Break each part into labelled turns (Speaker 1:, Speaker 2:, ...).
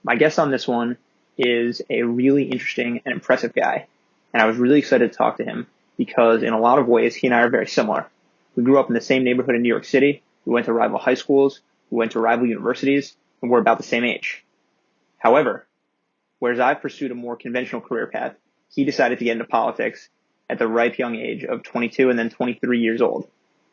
Speaker 1: My guest on this one is a really interesting and impressive guy, and I was really excited to talk to him because in a lot of ways, he and I are very similar. We grew up in the same neighborhood in New York City. We went to rival high schools. We went to rival universities, and we're about the same age. However, whereas I pursued a more conventional career path, he decided to get into politics at the ripe young age of 22 and then 23 years old.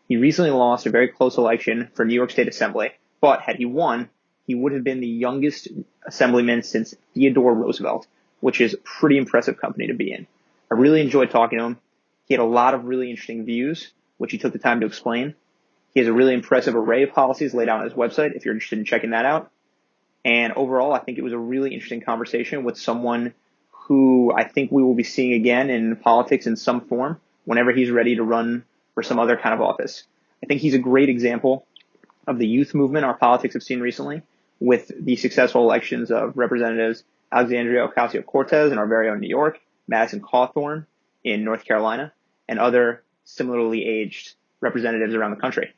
Speaker 1: He recently lost a very close election for New York State Assembly, but had he won, he would have been the youngest assemblyman since Theodore Roosevelt, which is pretty impressive company to be in. I really enjoyed talking to him. He had a lot of really interesting views, which he took the time to explain. He has a really impressive array of policies laid out on his website if you're interested in checking that out. And overall, I think it was a really interesting conversation with someone who I think we will be seeing again in politics in some form whenever he's ready to run for some other kind of office. I think he's a great example of the youth movement our politics have seen recently with the successful elections of Representatives Alexandria Ocasio-Cortez in our very own New York, Madison Cawthorn in North Carolina, and other similarly aged representatives around the country.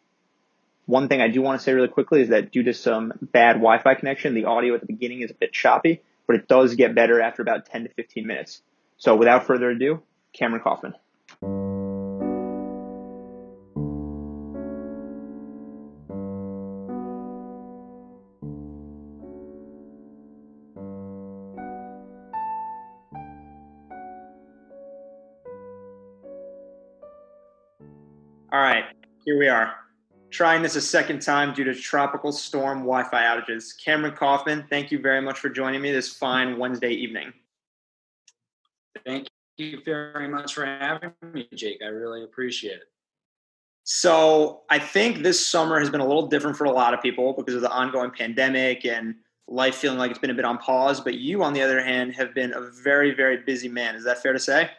Speaker 1: One thing I do want to say really quickly is that due to some bad Wi-Fi connection, the audio at the beginning is a bit choppy, but it does get better after about 10 to 15 minutes. So without further ado, Cameron Koffman. All right, here we are. Trying this a second time due to tropical storm Wi-Fi outages. Cameron Koffman, thank you very much for joining me this fine Wednesday evening.
Speaker 2: Thank you very much for having me, Jake. I really appreciate it.
Speaker 1: So I think this summer has been a little different for a lot of people because of the ongoing pandemic and life feeling like it's been a bit on pause. But you, on the other hand, have been a very, very busy man. Is that fair to say?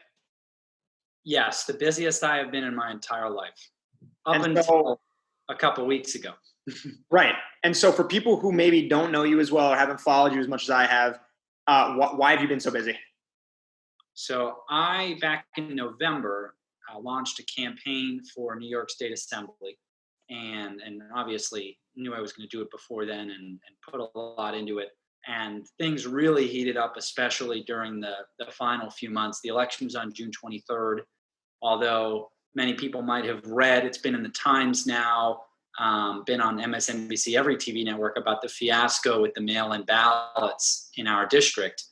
Speaker 2: Yes, the busiest I have been in my entire life,
Speaker 1: And
Speaker 2: until a couple weeks ago.
Speaker 1: Right. And so for people who maybe don't know you as well or haven't followed you as much as I have, why have you been so busy?
Speaker 2: So I, back in November, launched a campaign for New York State Assembly, and obviously knew I was going to do it before then and put a lot into it. And things really heated up, especially during the final few months. The election was on June 23rd, although many people might have read, it's been in the Times now, been on MSNBC, every TV network, about the fiasco with the mail-in ballots in our district,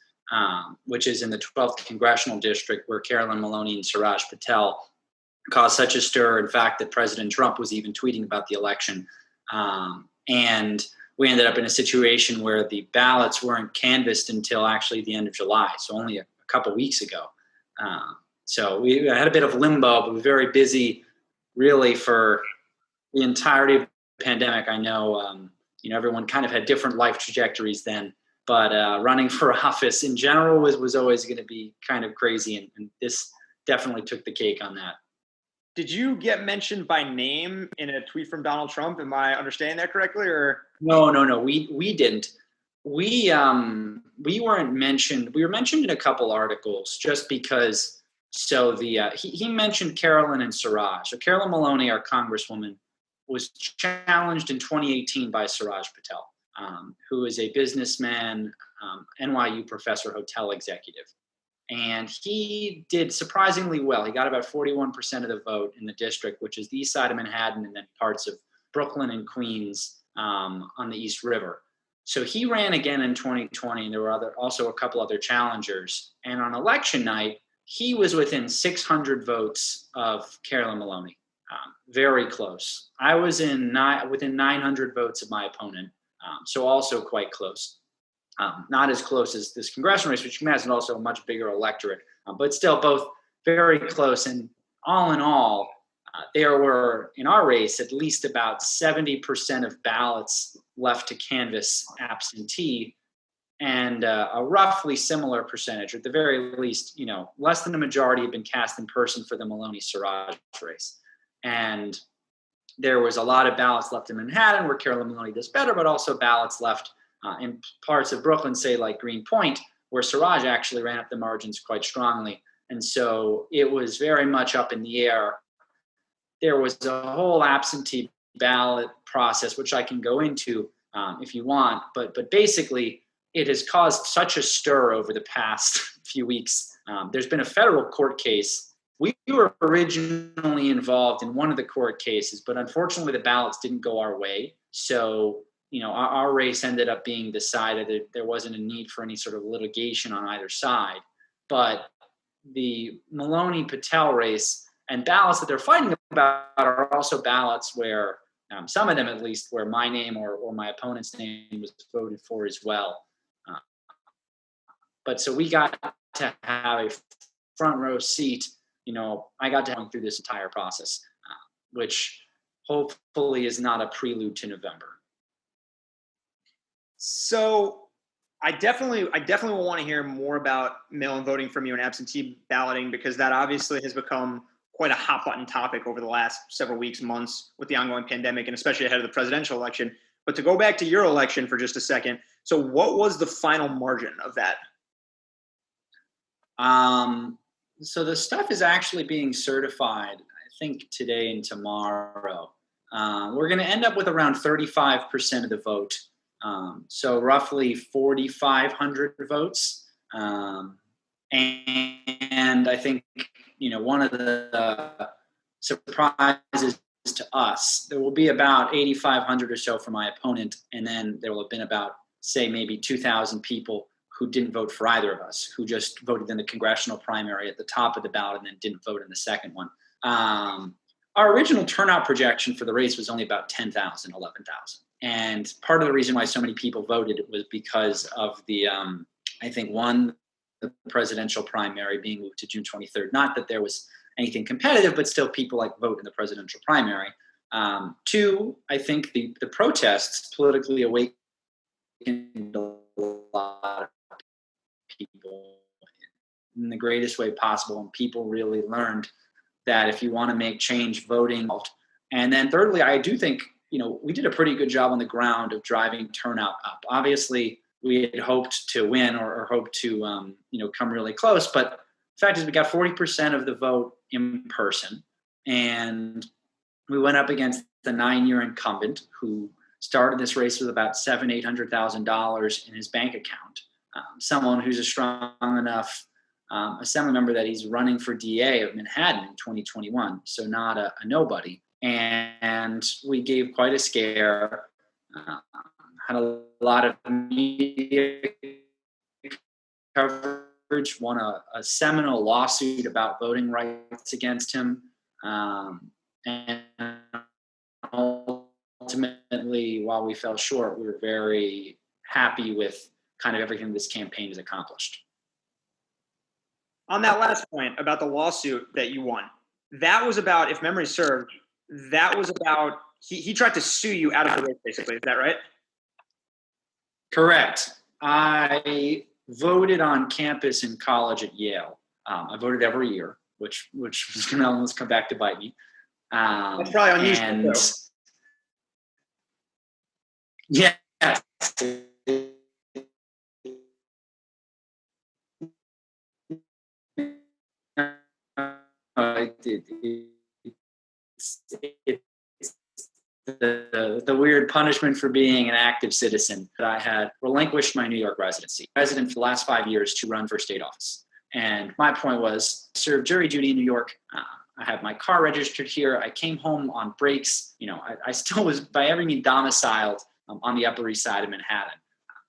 Speaker 2: which is in the 12th Congressional District, where Carolyn Maloney and Suraj Patel caused such a stir, in fact, that President Trump was even tweeting about the election. And we ended up in a situation where the ballots weren't canvassed until actually the end of July, so only a couple weeks ago. So we had a bit of limbo, but we were very busy really for the entirety of the pandemic. I know, everyone kind of had different life trajectories then, but running for office in general was always going to be kind of crazy, and this definitely took the cake on that.
Speaker 1: Did you get mentioned by name in a tweet from Donald Trump? Am I understanding that correctly? Or
Speaker 2: No, we didn't. We weren't mentioned. We were mentioned in a couple articles just because. So he mentioned Carolyn and Suraj. So Carolyn Maloney, our congresswoman, was challenged in 2018 by Suraj Patel, who is a businessman, NYU professor, hotel executive. And he did surprisingly well. He got about 41% of the vote in the district, which is the east side of Manhattan and then parts of Brooklyn and Queens on the East River. So he ran again in 2020, and there were also a couple other challengers. And on election night, he was within 600 votes of Carolyn Maloney, very close. I was within 900 votes of my opponent, so also quite close. Not as close as this congressional race, which has also a much bigger electorate, but still both very close. And all in all, there were, in our race, at least about 70% of ballots left to canvass absentee, and a roughly similar percentage, or at the very least, less than a majority had been cast in person for the Maloney-Suraj race. And there was a lot of ballots left in Manhattan where Carolyn Maloney does better, but also ballots left in parts of Brooklyn, say like Greenpoint, where Suraj actually ran up the margins quite strongly. And so it was very much up in the air. There was a whole absentee ballot process, which I can go into if you want. But basically, it has caused such a stir over the past few weeks. There's been a federal court case. We were originally involved in one of the court cases, but unfortunately the ballots didn't go our way. So, our race ended up being decided. There wasn't a need for any sort of litigation on either side. But the Maloney-Patel race and ballots that they're fighting about are also ballots where, some of them at least, where my name or my opponent's name was voted for as well. But so we got to have a front row seat. I got to help through this entire process, which hopefully is not a prelude to November.
Speaker 1: So I definitely will want to hear more about mail-in voting from you and absentee balloting, because that obviously has become quite a hot button topic over the last several weeks, months with the ongoing pandemic, and especially ahead of the presidential election. But to go back to your election for just a second, so what was the final margin of that?
Speaker 2: So the stuff is actually being certified, I think, today and tomorrow. We're going to end up with around 35% of the vote. So roughly 4,500 votes. And I think, one of the surprises to us, there will be about 8,500 or so for my opponent. And then there will have been about, say, maybe 2,000 people who didn't vote for either of us, who just voted in the congressional primary at the top of the ballot and then didn't vote in the second one. Our original turnout projection for the race was only about 10,000, 11,000. And part of the reason why so many people voted was because of the, I think, one, the presidential primary being moved to June 23rd. Not that there was anything competitive, but still people vote in the presidential primary. Two, I think the protests politically awakened a lot of people in the greatest way possible, and people really learned that if you want to make change, voting. And then thirdly, I do think we did a pretty good job on the ground of driving turnout up. Obviously, we had hoped to win or hoped to come really close, but the fact is we got 40% of the vote in person, and we went up against the 9-year incumbent who started this race with about $800,000 in his bank account. Someone who's a strong enough assembly member that he's running for DA of Manhattan in 2021, so not a nobody. And we gave quite a scare, had a lot of media coverage, won a seminal lawsuit about voting rights against him, and ultimately, while we fell short, we were very happy with kind of everything this campaign has accomplished.
Speaker 1: On that last point about the lawsuit that you won, that was about, if memory served, that was about he tried to sue you out of the race, basically. Is that right?
Speaker 2: Correct. I voted on campus in college at Yale. I voted every year, which was going to almost come back to bite me.
Speaker 1: That's probably unusual.
Speaker 2: Yeah. It's the weird punishment for being an active citizen that I had relinquished my New York residency. Resident for the last 5 years to run for state office. And my point was, serve jury duty in New York. I have my car registered here. I came home on breaks. I still was by every means domiciled on the Upper East Side of Manhattan.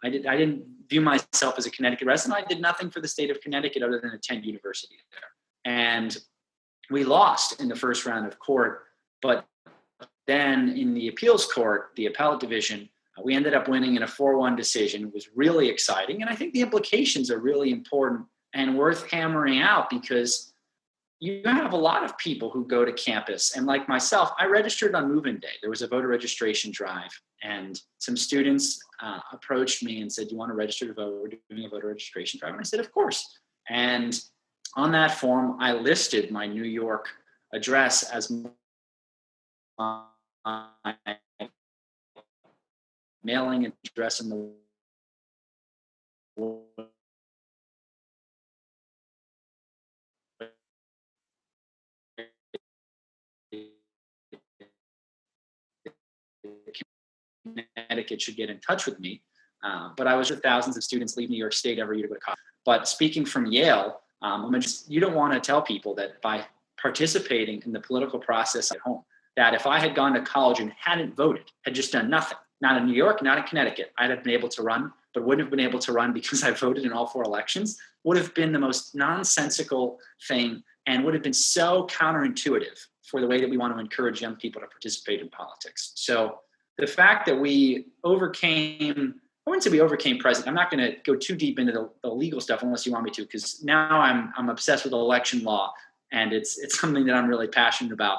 Speaker 2: I didn't view myself as a Connecticut resident. I did nothing for the state of Connecticut other than attend university there. And we lost in the first round of court, but then in the appeals court, the appellate division, we ended up winning in a 4-1 decision. It was really exciting. And I think the implications are really important and worth hammering out, because you have a lot of people who go to campus. And like myself, I registered on move-in day. There was a voter registration drive, and some students approached me and said, "Do you want to register to vote? We're doing a voter registration drive." And I said, "Of course." And on that form, I listed my New York address as my mailing address in the Connecticut should get in touch with me. But I was with thousands of students leave New York State every year to go to college. But speaking from Yale, you don't want to tell people that by participating in the political process at home, that if I had gone to college and hadn't voted, had just done nothing, not in New York, not in Connecticut, I'd have been able to run, but wouldn't have been able to run because I voted in all 4 elections, would have been the most nonsensical thing and would have been so counterintuitive for the way that we want to encourage young people to participate in politics. So the fact that we overcame, I wouldn't say we overcame president. I'm not going to go too deep into the legal stuff unless you want me to, because now I'm obsessed with election law, and it's something that I'm really passionate about.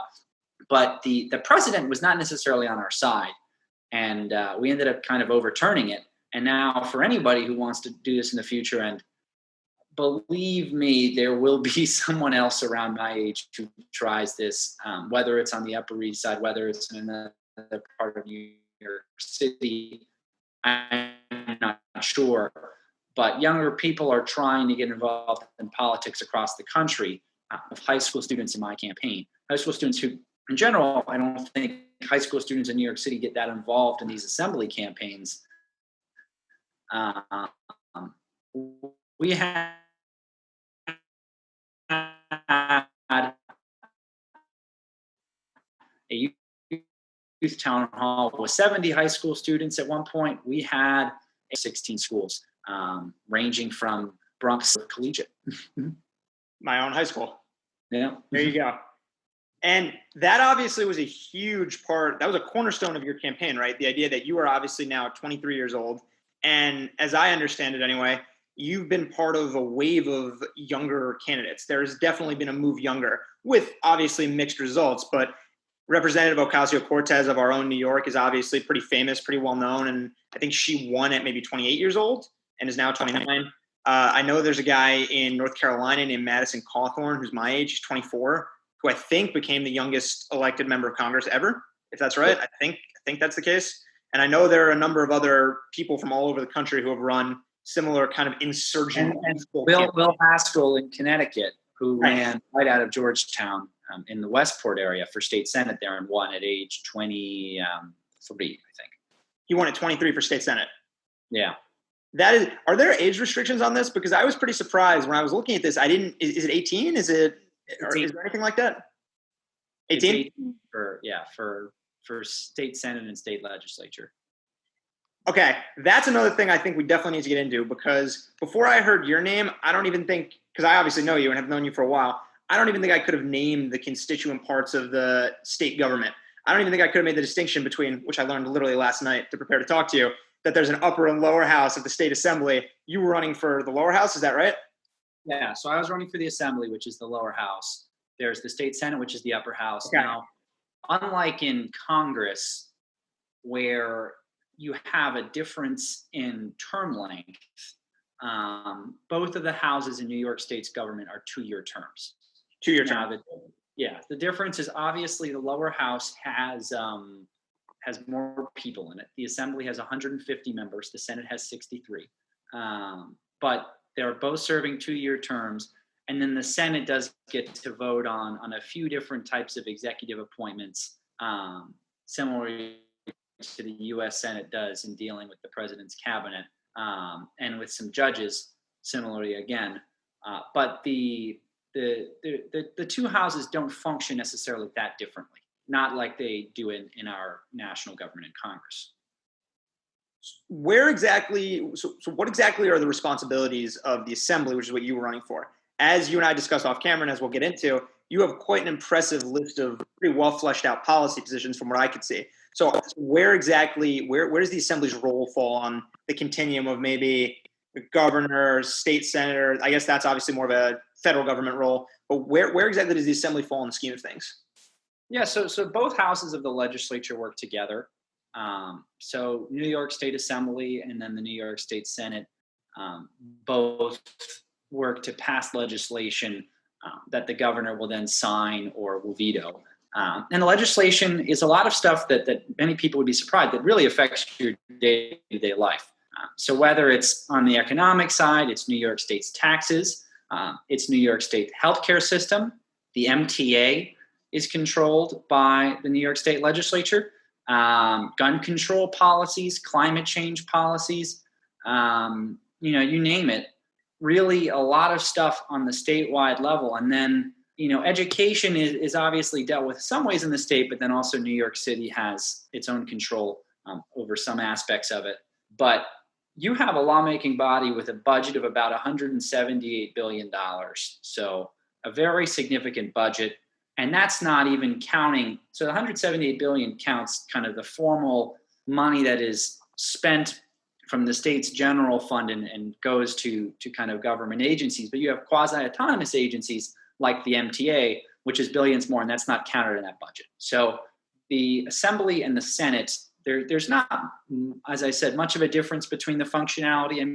Speaker 2: But the president was not necessarily on our side, and we ended up kind of overturning it. And now for anybody who wants to do this in the future, and believe me, there will be someone else around my age who tries this, whether it's on the Upper East Side, whether it's in another part of New York City, I'm not sure. But younger people are trying to get involved in politics across the country. Of high school students in my campaign, high school students who, in general, I don't think high school students in New York City get that involved in these assembly campaigns. We had a youth town hall with 70 high school students at one point. We had 16 schools, ranging from Bronx to collegiate.
Speaker 1: My own high school.
Speaker 2: Yeah.
Speaker 1: There you go. And that obviously was a huge part. That was a cornerstone of your campaign, right? The idea that you are obviously now 23 years old. And as I understand it anyway, you've been part of a wave of younger candidates. There's definitely been a move younger with obviously mixed results, but Representative Ocasio-Cortez of our own New York is obviously pretty famous, pretty well known. And I think she won at maybe 28 years old and is now 29. I know there's a guy in North Carolina named Madison Cawthorn, who's my age, he's 24, who I think became the youngest elected member of Congress ever, if that's right. I think that's the case. And I know there are a number of other people from all over the country who have run similar kind of insurgent.
Speaker 2: And Will Haskell in Connecticut, who ran right out of Georgetown in the Westport area for state senate there and won at age 23, I think.
Speaker 1: He won at 23 for state senate.
Speaker 2: Yeah.
Speaker 1: Are there age restrictions on this? Because I was pretty surprised when I was looking at this. Is it 18? Is there anything like that? 18? For state senate and state legislature. Okay, that's another thing I think we definitely need to get into, because before I heard your name, I don't even think, because I obviously know you and have known you for a while, I don't even think I could have named the constituent parts of the state government. I don't even think I could have made the distinction between, which I learned literally last night to prepare to talk to you, that there's an upper and lower house of the state assembly. You were running for the lower house, is that right?
Speaker 2: Yeah, so I was running for the assembly, which is the lower house. There's the state senate, which is the upper house.
Speaker 1: Okay.
Speaker 2: Now, unlike in Congress, where you have a difference in term length, both of the houses in New York State's government are 2-year terms.
Speaker 1: 2-year terms.
Speaker 2: The difference is obviously the lower house has more people in it. The assembly has 150 members. The Senate has 63. But they're both serving 2-year terms. And then the Senate does get to vote on a few different types of executive appointments, similarly to the U.S. Senate does in dealing with the president's cabinet, and with some judges, similarly again. But the two houses don't function necessarily that differently, not like they do in our national government and Congress.
Speaker 1: Where exactly, so what exactly are the responsibilities of the assembly, which is what you were running for? As you and I discussed off camera, and as we'll get into, you have quite an impressive list of pretty well fleshed out policy positions from what I could see. So where does the assembly's role fall on the continuum of maybe the governor, state senator? I guess that's obviously more of a federal government role, but where exactly does the assembly fall in the scheme of things?
Speaker 2: Yeah, so both houses of the legislature work together. So New York State Assembly and then the New York State Senate both work to pass legislation that the governor will then sign or will veto. And the legislation is a lot of stuff that many people would be surprised that really affects your day-to-day life. So whether it's on the economic side, it's New York State's taxes, it's New York State healthcare system. The MTA is controlled by the New York State legislature. Gun control policies, climate change policies, you name it. Really, a lot of stuff on the statewide level, and then education is obviously dealt with some ways in the state, but then also New York City has its own control over some aspects of it. But you have a lawmaking body with a budget of about $178 billion. So a very significant budget. And that's not even counting. So the 178 billion counts kind of the formal money that is spent from the state's general fund and goes to kind of government agencies. But you have quasi-autonomous agencies like the MTA, which is billions more, and that's not counted in that budget. So the Assembly and the Senate, there's not, as I said, much of a difference between the functionality. I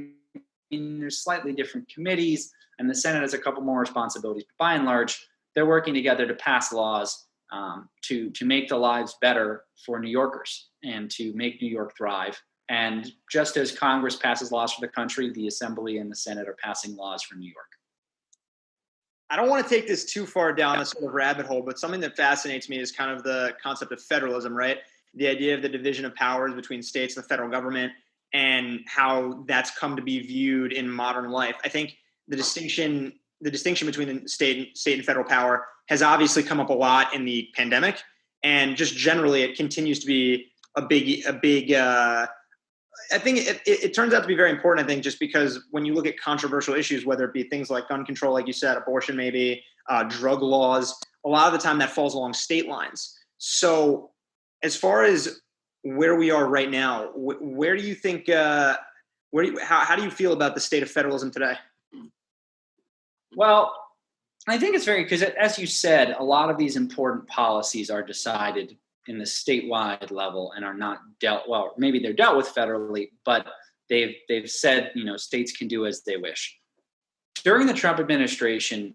Speaker 2: mean, there's slightly different committees, and the Senate has a couple more responsibilities. But by and large, they're working together to pass laws to make the lives better for New Yorkers and to make New York thrive. And just as Congress passes laws for the country, the Assembly and the Senate are passing laws for New York.
Speaker 3: I don't want to take this too far down a sort of rabbit hole, but something that fascinates me is kind of the concept of federalism, right? The idea of the division of powers between states and the federal government and how that's come to be viewed in modern life. I think the distinction between the state and federal power has obviously come up a lot in the pandemic, and just generally it continues to be a big I think it turns out to be very important, I think, just because when you look at controversial issues, whether it be things like gun control, like you said, abortion, maybe drug laws, a lot of the time that falls along state lines. So as far as where we are right now, where do you think, how do you feel about the state of federalism today?
Speaker 2: Well, I think it's very, because as you said, a lot of these important policies are decided in the statewide level and are not maybe they're dealt with federally, but they've said, states can do as they wish. During the Trump administration,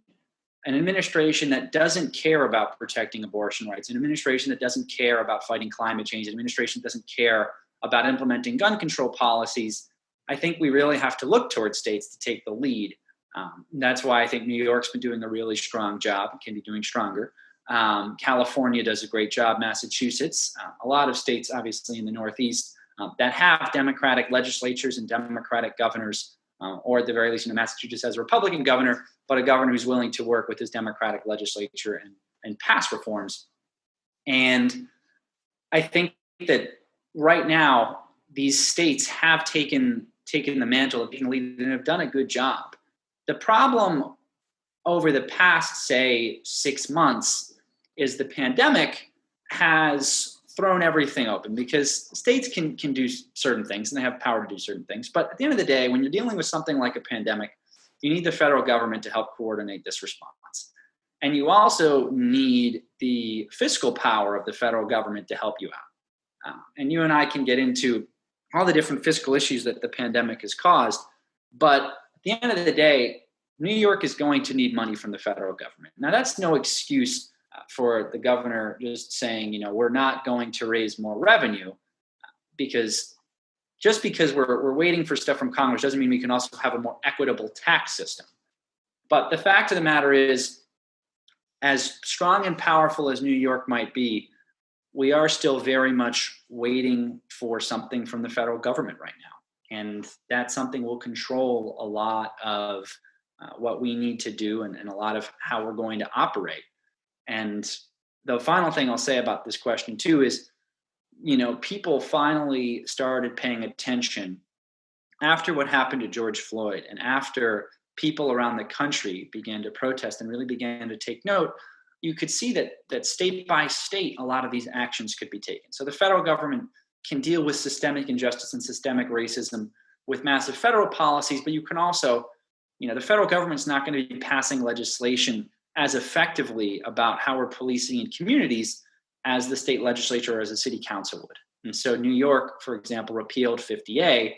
Speaker 2: an administration that doesn't care about protecting abortion rights, an administration that doesn't care about fighting climate change, an administration that doesn't care about implementing gun control policies, I think we really have to look towards states to take the lead. That's why I think New York's been doing a really strong job and can be doing stronger. California does a great job. Massachusetts, a lot of states, obviously in the Northeast, that have Democratic legislatures and Democratic governors, or at the very least, Massachusetts has a Republican governor, but a governor who's willing to work with his Democratic legislature and pass reforms. And I think that right now, these states have taken the mantle of being lead and have done a good job. The problem over the past, say, 6 months is the pandemic has thrown everything open, because states can do certain things and they have power to do certain things. But at the end of the day, when you're dealing with something like a pandemic, you need the federal government to help coordinate this response. And you also need the fiscal power of the federal government to help you out. And you and I can get into all the different fiscal issues that the pandemic has caused. But at the end of the day, New York is going to need money from the federal government. Now, that's no excuse for the governor just saying, we're not going to raise more revenue, because just because we're waiting for stuff from Congress doesn't mean we can also have a more equitable tax system. But the fact of the matter is, as strong and powerful as New York might be, we are still very much waiting for something from the federal government right now. And that something will control a lot of what we need to do and a lot of how we're going to operate. And the final thing I'll say about this question too is, people finally started paying attention after what happened to George Floyd, and after people around the country began to protest and really began to take note. You could see that state by state, a lot of these actions could be taken. So the federal government can deal with systemic injustice and systemic racism with massive federal policies, but you can also, the federal government's not going to be passing legislation as effectively about how we're policing in communities as the state legislature or as a city council would. And so New York, for example, repealed 50A,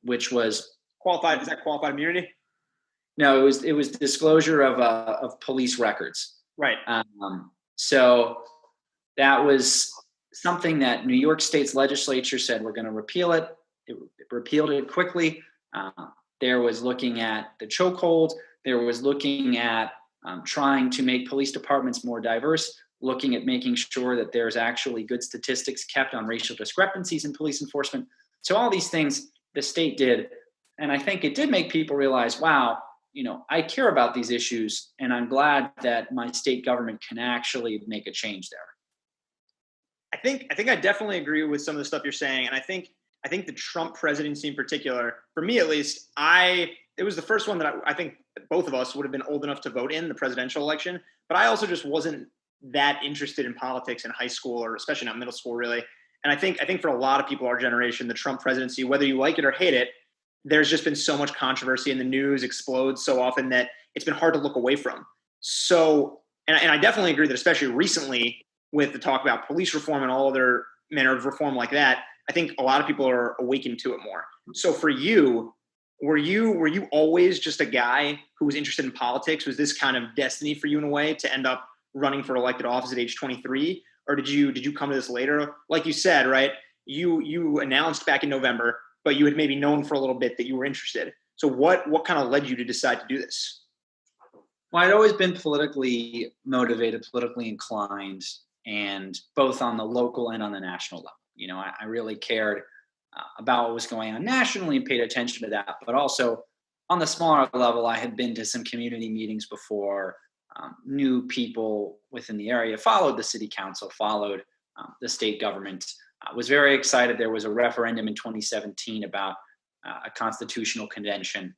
Speaker 2: which was
Speaker 3: qualified. Is that qualified immunity?
Speaker 2: No, it was disclosure of police records.
Speaker 3: Right.
Speaker 2: So that was something that New York State's legislature said, we're going to repeal it. It repealed it quickly. There was looking at the chokehold. There was looking at trying to make police departments more diverse, looking at making sure that there's actually good statistics kept on racial discrepancies in police enforcement. So all these things the state did. And I think it did make people realize, wow, I care about these issues, and I'm glad that my state government can actually make a change there.
Speaker 3: I think I definitely agree with some of the stuff you're saying, and I think the Trump presidency in particular, for me at least, it was the first one that I think both of us would have been old enough to vote in the presidential election, but I also just wasn't that interested in politics in high school, or especially not middle school, really. And I think for a lot of people our generation, the Trump presidency, whether you like it or hate it, there's just been so much controversy, and the news explodes so often that it's been hard to look away from. So, and I definitely agree that especially recently with the talk about police reform and all other manner of reform like that, I think a lot of people are awakened to it more. So for you, were you always just a guy who was interested in politics? Was this kind of destiny for you in a way to end up running for elected office at age 23? Or did you come to this later? Like you said, right? You announced back in November, but you had maybe known for a little bit that you were interested. So what kind of led you to decide to do this?
Speaker 2: Well, I'd always been politically motivated, politically inclined, and both on the local and on the national level. I really cared about what was going on nationally and paid attention to that. But also on the smaller level, I had been to some community meetings before, knew people within the area, followed the city council, followed the state government. Was very excited. There was a referendum in 2017 about a constitutional convention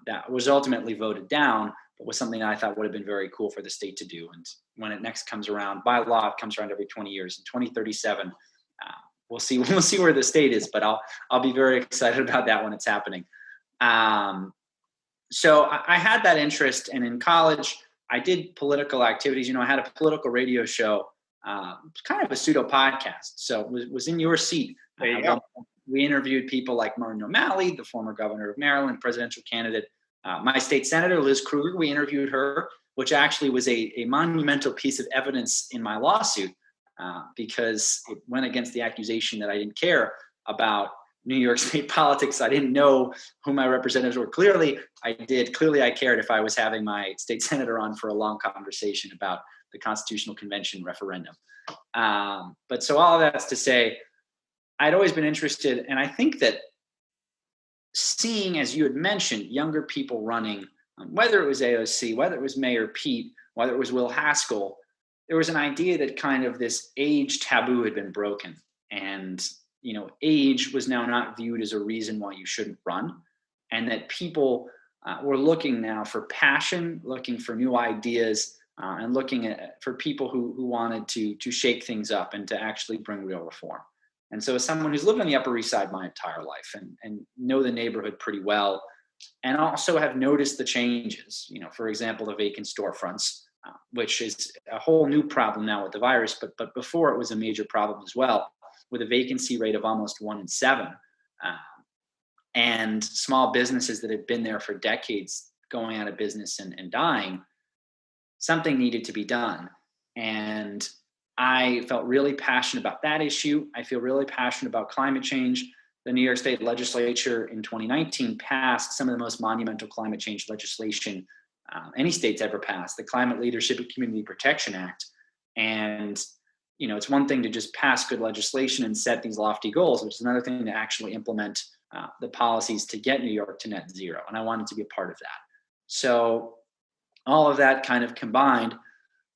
Speaker 2: that was ultimately voted down, but was something that I thought would have been very cool for the state to do. And when it next comes around, by law, it comes around every 20 years. In 2037, we'll see where the state is, but I'll be very excited about that when it's happening. So I had that interest, and in college, I did political activities. I had a political radio show, kind of a pseudo podcast. So it was in your seat.
Speaker 3: There you go.
Speaker 2: We interviewed people like Martin O'Malley, the former governor of Maryland, presidential candidate. My state senator, Liz Krueger, we interviewed her, which actually was a monumental piece of evidence in my lawsuit, because it went against the accusation that I didn't care about New York State politics. I didn't know who my representatives were. Clearly, I did. Clearly, I cared if I was having my state senator on for a long conversation about the Constitutional Convention referendum. But so all of that's to say, I'd always been interested, and I think that seeing, as you had mentioned, younger people running, whether it was AOC, whether it was Mayor Pete, whether it was Will Haskell, there was an idea that kind of this age taboo had been broken. And, age was now not viewed as a reason why you shouldn't run. And that people were looking now for passion, looking for new ideas, and looking for people who wanted to shake things up and to actually bring real reform. And so as someone who's lived on the Upper East Side my entire life and know the neighborhood pretty well, and also have noticed the changes, for example, the vacant storefronts, which is a whole new problem now with the virus, but before it was a major problem as well, with a vacancy rate of almost 1 in 7, and small businesses that had been there for decades going out of business and dying. Something needed to be done. And I felt really passionate about that issue. I feel really passionate about climate change. The New York State Legislature in 2019 passed some of the most monumental climate change legislation any state's ever passed, the Climate Leadership and Community Protection Act. And, it's one thing to just pass good legislation and set these lofty goals, which is another thing to actually implement the policies to get New York to net zero. And I wanted to be a part of that. So all of that kind of combined,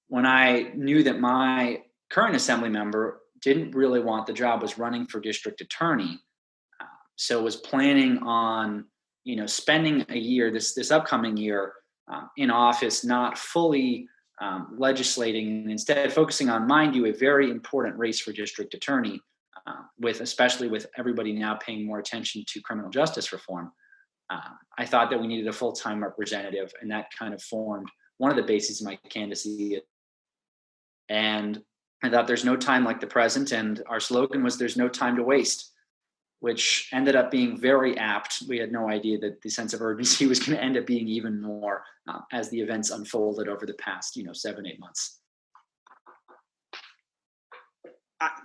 Speaker 2: when I knew that my current assembly member didn't really want the job, was running for district attorney, so was planning on, spending a year, this upcoming year, in office, not fully legislating, and instead focusing on, mind you, a very important race for district attorney, especially with everybody now paying more attention to criminal justice reform. I thought that we needed a full-time representative, and that kind of formed one of the bases of my candidacy. And I thought there's no time like the present, and our slogan was "There's no time to waste," which ended up being very apt. We had no idea that the sense of urgency was going to end up being even more as the events unfolded over the past, 7-8 months.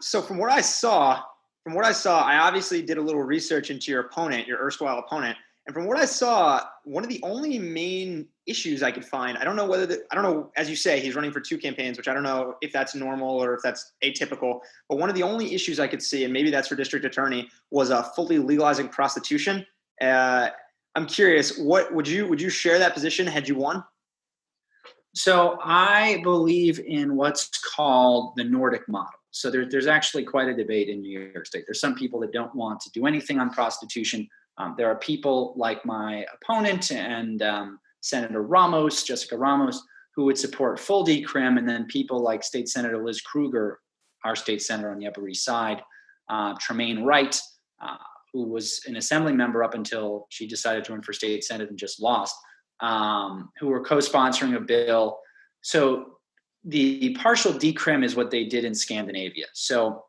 Speaker 3: So from what I saw, I obviously did a little research into your opponent, your erstwhile opponent, And from what I saw, one of the only main issues I could find, I don't know, as you say, he's running for 2 campaigns, which I don't know if that's normal or if that's atypical, but one of the only issues I could see, and maybe that's for district attorney, was fully legalizing prostitution. I'm curious, what would you share that position had you won?
Speaker 2: So I believe in what's called the Nordic model. So there's actually quite a debate in New York State. There's some people that don't want to do anything on prostitution. There are people like my opponent and Senator Ramos, Jessica Ramos, who would support full decrim, and then people like State Senator Liz Krueger, our state senator on the Upper East Side, Tremaine Wright, who was an assembly member up until she decided to run for state senate and just lost, who were co-sponsoring a bill. So the partial decrim is what they did in Scandinavia. So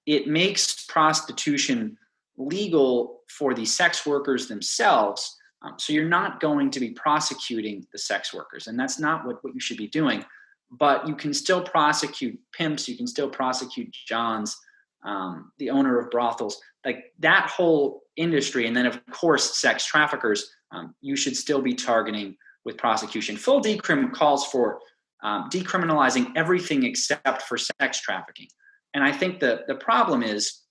Speaker 2: it makes prostitution legal for the sex workers themselves. So you're not going to be prosecuting the sex workers, and that's not what you should be doing. But you can still prosecute pimps. You can still prosecute Johns, the owner of brothels, like that whole industry. And then, of course, sex traffickers, you should still be targeting with prosecution. Full decrim calls for decriminalizing everything except for sex trafficking. And I think the problem is,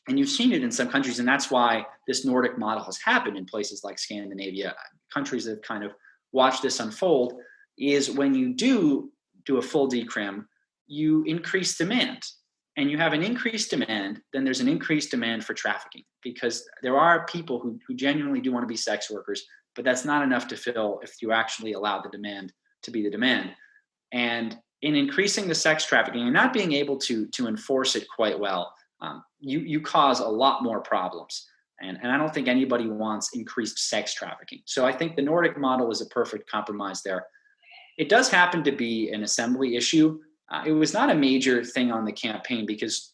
Speaker 2: and you've seen it in some countries, and that's why this Nordic model has happened in places like Scandinavia, countries that have kind of watched this unfold, is when you do a full decrim, you increase demand. And you have an increased demand, then there's an increased demand for trafficking, because there are people who genuinely do want to be sex workers, but that's not enough to fill if you actually allow the demand to be the demand. And in increasing the sex trafficking and not being able to enforce it quite well, you cause a lot more problems. And I don't think anybody wants increased sex trafficking. So I think the Nordic model is a perfect compromise there. It does happen to be an assembly issue. It was not a major thing on the campaign because,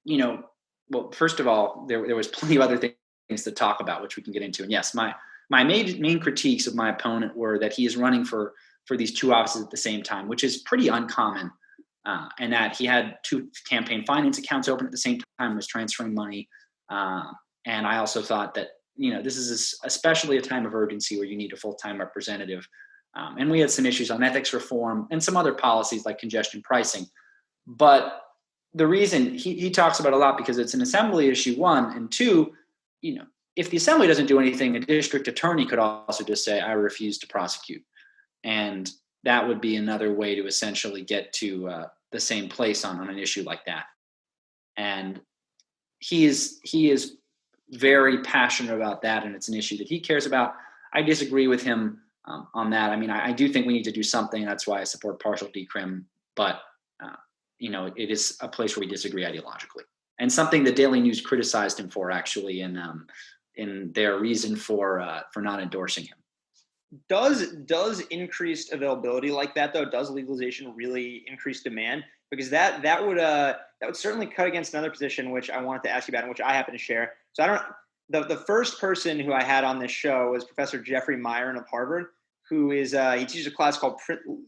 Speaker 2: well, first of all, there was plenty of other things to talk about, which we can get into. And yes, my main critiques of my opponent were that he is running for these 2 offices at the same time, which is pretty uncommon, and that he had 2 campaign finance accounts open at the same time, was transferring money. And I also thought that, this is especially a time of urgency where you need a full-time representative. And we had some issues on ethics reform and some other policies like congestion pricing. But the reason he talks about a lot, because it's an assembly issue, 1, and 2, if the assembly doesn't do anything, a district attorney could also just say, I refuse to prosecute. And that would be another way to essentially get to the same place on an issue like that. And he is very passionate about that, and it's an issue that he cares about. I disagree with him on that. I mean, I do think we need to do something. That's why I support partial decrim. But, it is a place where we disagree ideologically. And something the Daily News criticized him for, actually, in their reason for not endorsing him.
Speaker 3: Does increased availability like that, though, does legalization really increase demand? Because that would certainly cut against another position, which I wanted to ask you about, and which I happen to share. So the first person who I had on this show was Professor Jeffrey Myron of Harvard, who is he teaches a class called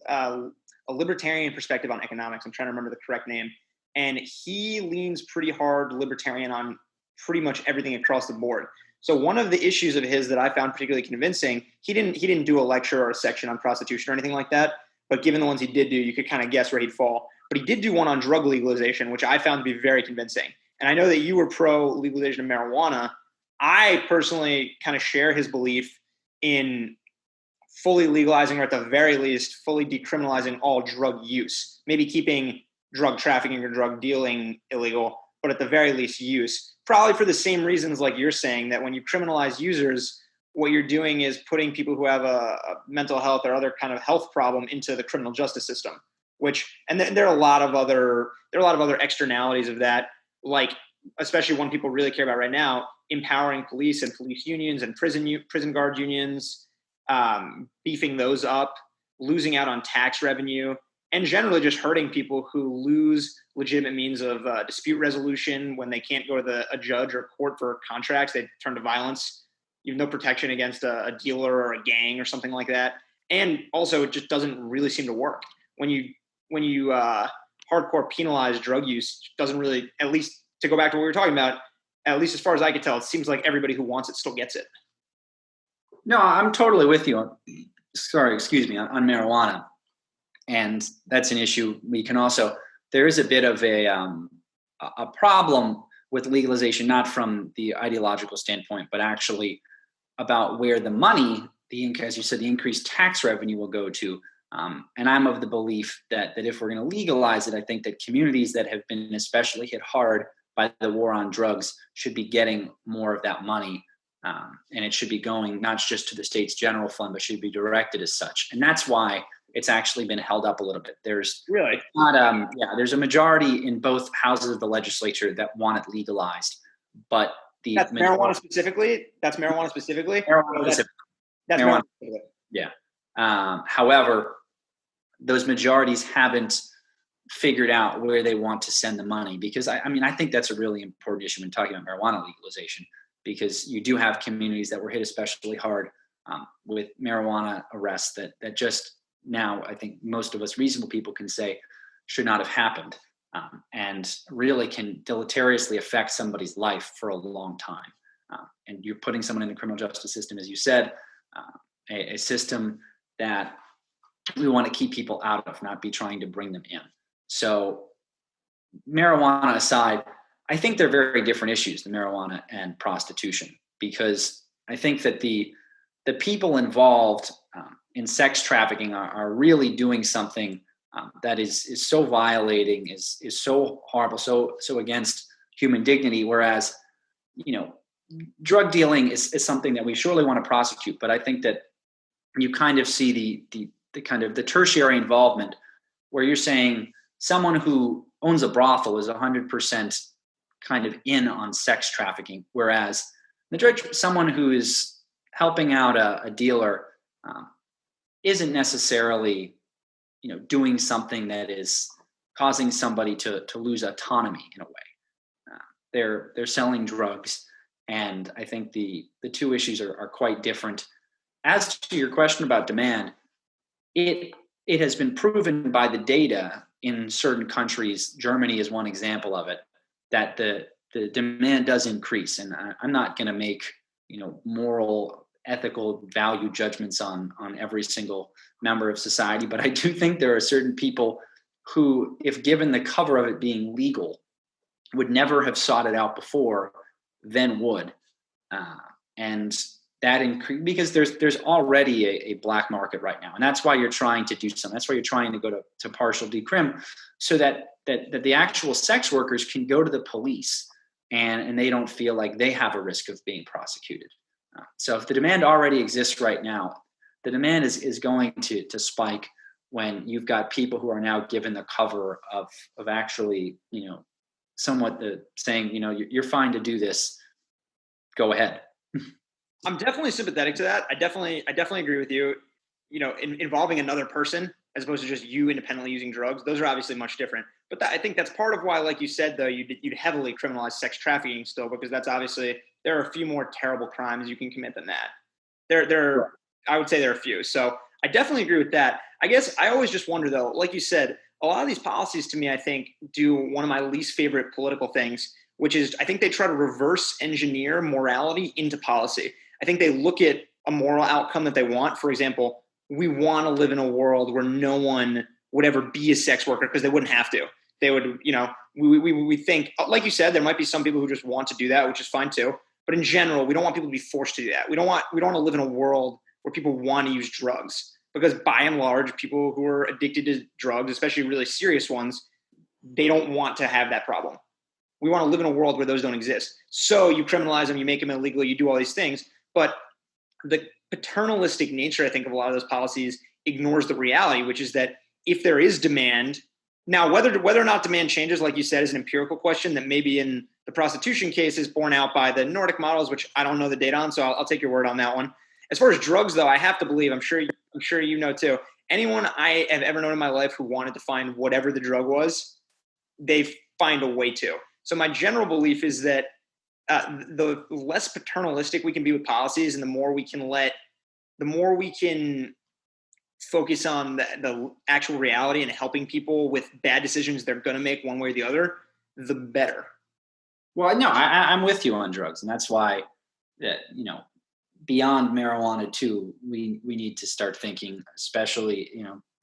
Speaker 3: A Libertarian Perspective on Economics. I'm trying to remember the correct name, and he leans pretty hard libertarian on pretty much everything across the board. So one of the issues of his that I found particularly convincing, he didn't do a lecture or a section on prostitution or anything like that, but given the ones he did do, you could kind of guess where he'd fall. But he did do one on drug legalization, which I found to be very convincing. And I know that you were pro legalization of marijuana. I personally kind of share his belief in fully legalizing, or at the very least, fully decriminalizing all drug use, maybe keeping drug trafficking or drug dealing illegal, but at the very least use. Probably for the same reasons like you're saying, that when you criminalize users, what you're doing is putting people who have a mental health or other kind of health problem into the criminal justice system, and there are a lot of other externalities of that, like especially one people really care about right now, empowering police and police unions and prison guard unions, beefing those up, losing out on tax revenue, and generally just hurting people who lose legitimate means of dispute resolution when they can't go to a judge or court for contracts. They turn to violence. You have no protection against a dealer or a gang or something like that. And also, it just doesn't really seem to work. When you hardcore penalize drug use, doesn't really, at least to go back to what we were talking about, at least as far as I could tell, it seems like everybody who wants it still gets it.
Speaker 2: No, I'm totally with you on marijuana. And that's an issue. There is a bit of a problem with legalization, not from the ideological standpoint, but actually about where the money, as you said, the increased tax revenue will go to. And I'm of the belief that if we're going to legalize it, I think that communities that have been especially hit hard by the war on drugs should be getting more of that money. And it should be going not just to the state's general fund, but should be directed as such. And that's why it's actually been held up a little bit. There's there's a majority in both houses of the legislature that want it legalized, but
Speaker 3: that's marijuana specifically. That's marijuana specifically. That's marijuana specifically.
Speaker 2: Yeah. However, those majorities haven't figured out where they want to send the money, because I think that's a really important issue when talking about marijuana legalization, because you do have communities that were hit especially hard with marijuana arrests that just now, I think most of us reasonable people can say should not have happened, and really can deleteriously affect somebody's life for a long time. And you're putting someone in the criminal justice system, as you said, a system that we want to keep people out of, not be trying to bring them in. So marijuana aside, I think they're very different issues, the marijuana and prostitution, because I think that the people involved in sex trafficking are really doing something that is so violating, is so horrible, so against human dignity. Whereas, drug dealing is something that we surely want to prosecute, but I think that you kind of see the kind of the tertiary involvement where you're saying someone who owns a brothel is 100% kind of in on sex trafficking, whereas someone who is helping out a dealer isn't necessarily, doing something that is causing somebody to lose autonomy in a way. They're selling drugs, and I think the two issues are quite different. As to your question about demand, it has been proven by the data in certain countries, Germany is one example of it, that the demand does increase. And I'm not going to make, moral, ethical value judgments on every single member of society, but I do think there are certain people who, if given the cover of it being legal, would never have sought it out before, then would. And that increase, because there's already a black market right now, and that's why you're trying to do something. That's why you're trying to go to partial decrim, so that the actual sex workers can go to the police and they don't feel like they have a risk of being prosecuted. So if the demand already exists right now, the demand is going to spike when you've got people who are now given the cover of actually, somewhat saying, you're fine to do this, go ahead.
Speaker 3: I'm definitely sympathetic to that. I definitely agree with you. Involving another person as opposed to just you independently using drugs, those are obviously much different. But I think that's part of why, like you said, though, you'd heavily criminalize sex trafficking still, because that's obviously, there are a few more terrible crimes you can commit than that. I would say there are a few. So I definitely agree with that. I guess I always just wonder, though, like you said, a lot of these policies to me, I think, do one of my least favorite political things, which is I think they try to reverse engineer morality into policy. I think they look at a moral outcome that they want. For example, we want to live in a world where no one would ever be a sex worker because they wouldn't have to. They would, we think, like you said, there might be some people who just want to do that, which is fine too. But in general, we don't want people to be forced to do that. We don't want to live in a world where people want to use drugs, because by and large, people who are addicted to drugs, especially really serious ones, they don't want to have that problem. We want to live in a world where those don't exist. So you criminalize them, you make them illegal, you do all these things. But the paternalistic nature, I think, of a lot of those policies ignores the reality, which is that if there is demand, now whether or not demand changes, like you said, is an empirical question that maybe in the prostitution case is borne out by the Nordic models, which I don't know the data on, so I'll take your word on that one. As far as drugs, though, I have to believe, I'm sure you know too, anyone I have ever known in my life who wanted to find whatever the drug was, they find a way to. So my general belief is that the less paternalistic we can be with policies, and the more we can focus on the actual reality and helping people with bad decisions they're going to make one way or the other, the better.
Speaker 2: Well, no, I'm with you on drugs, and that's why beyond marijuana too, we need to start thinking, especially,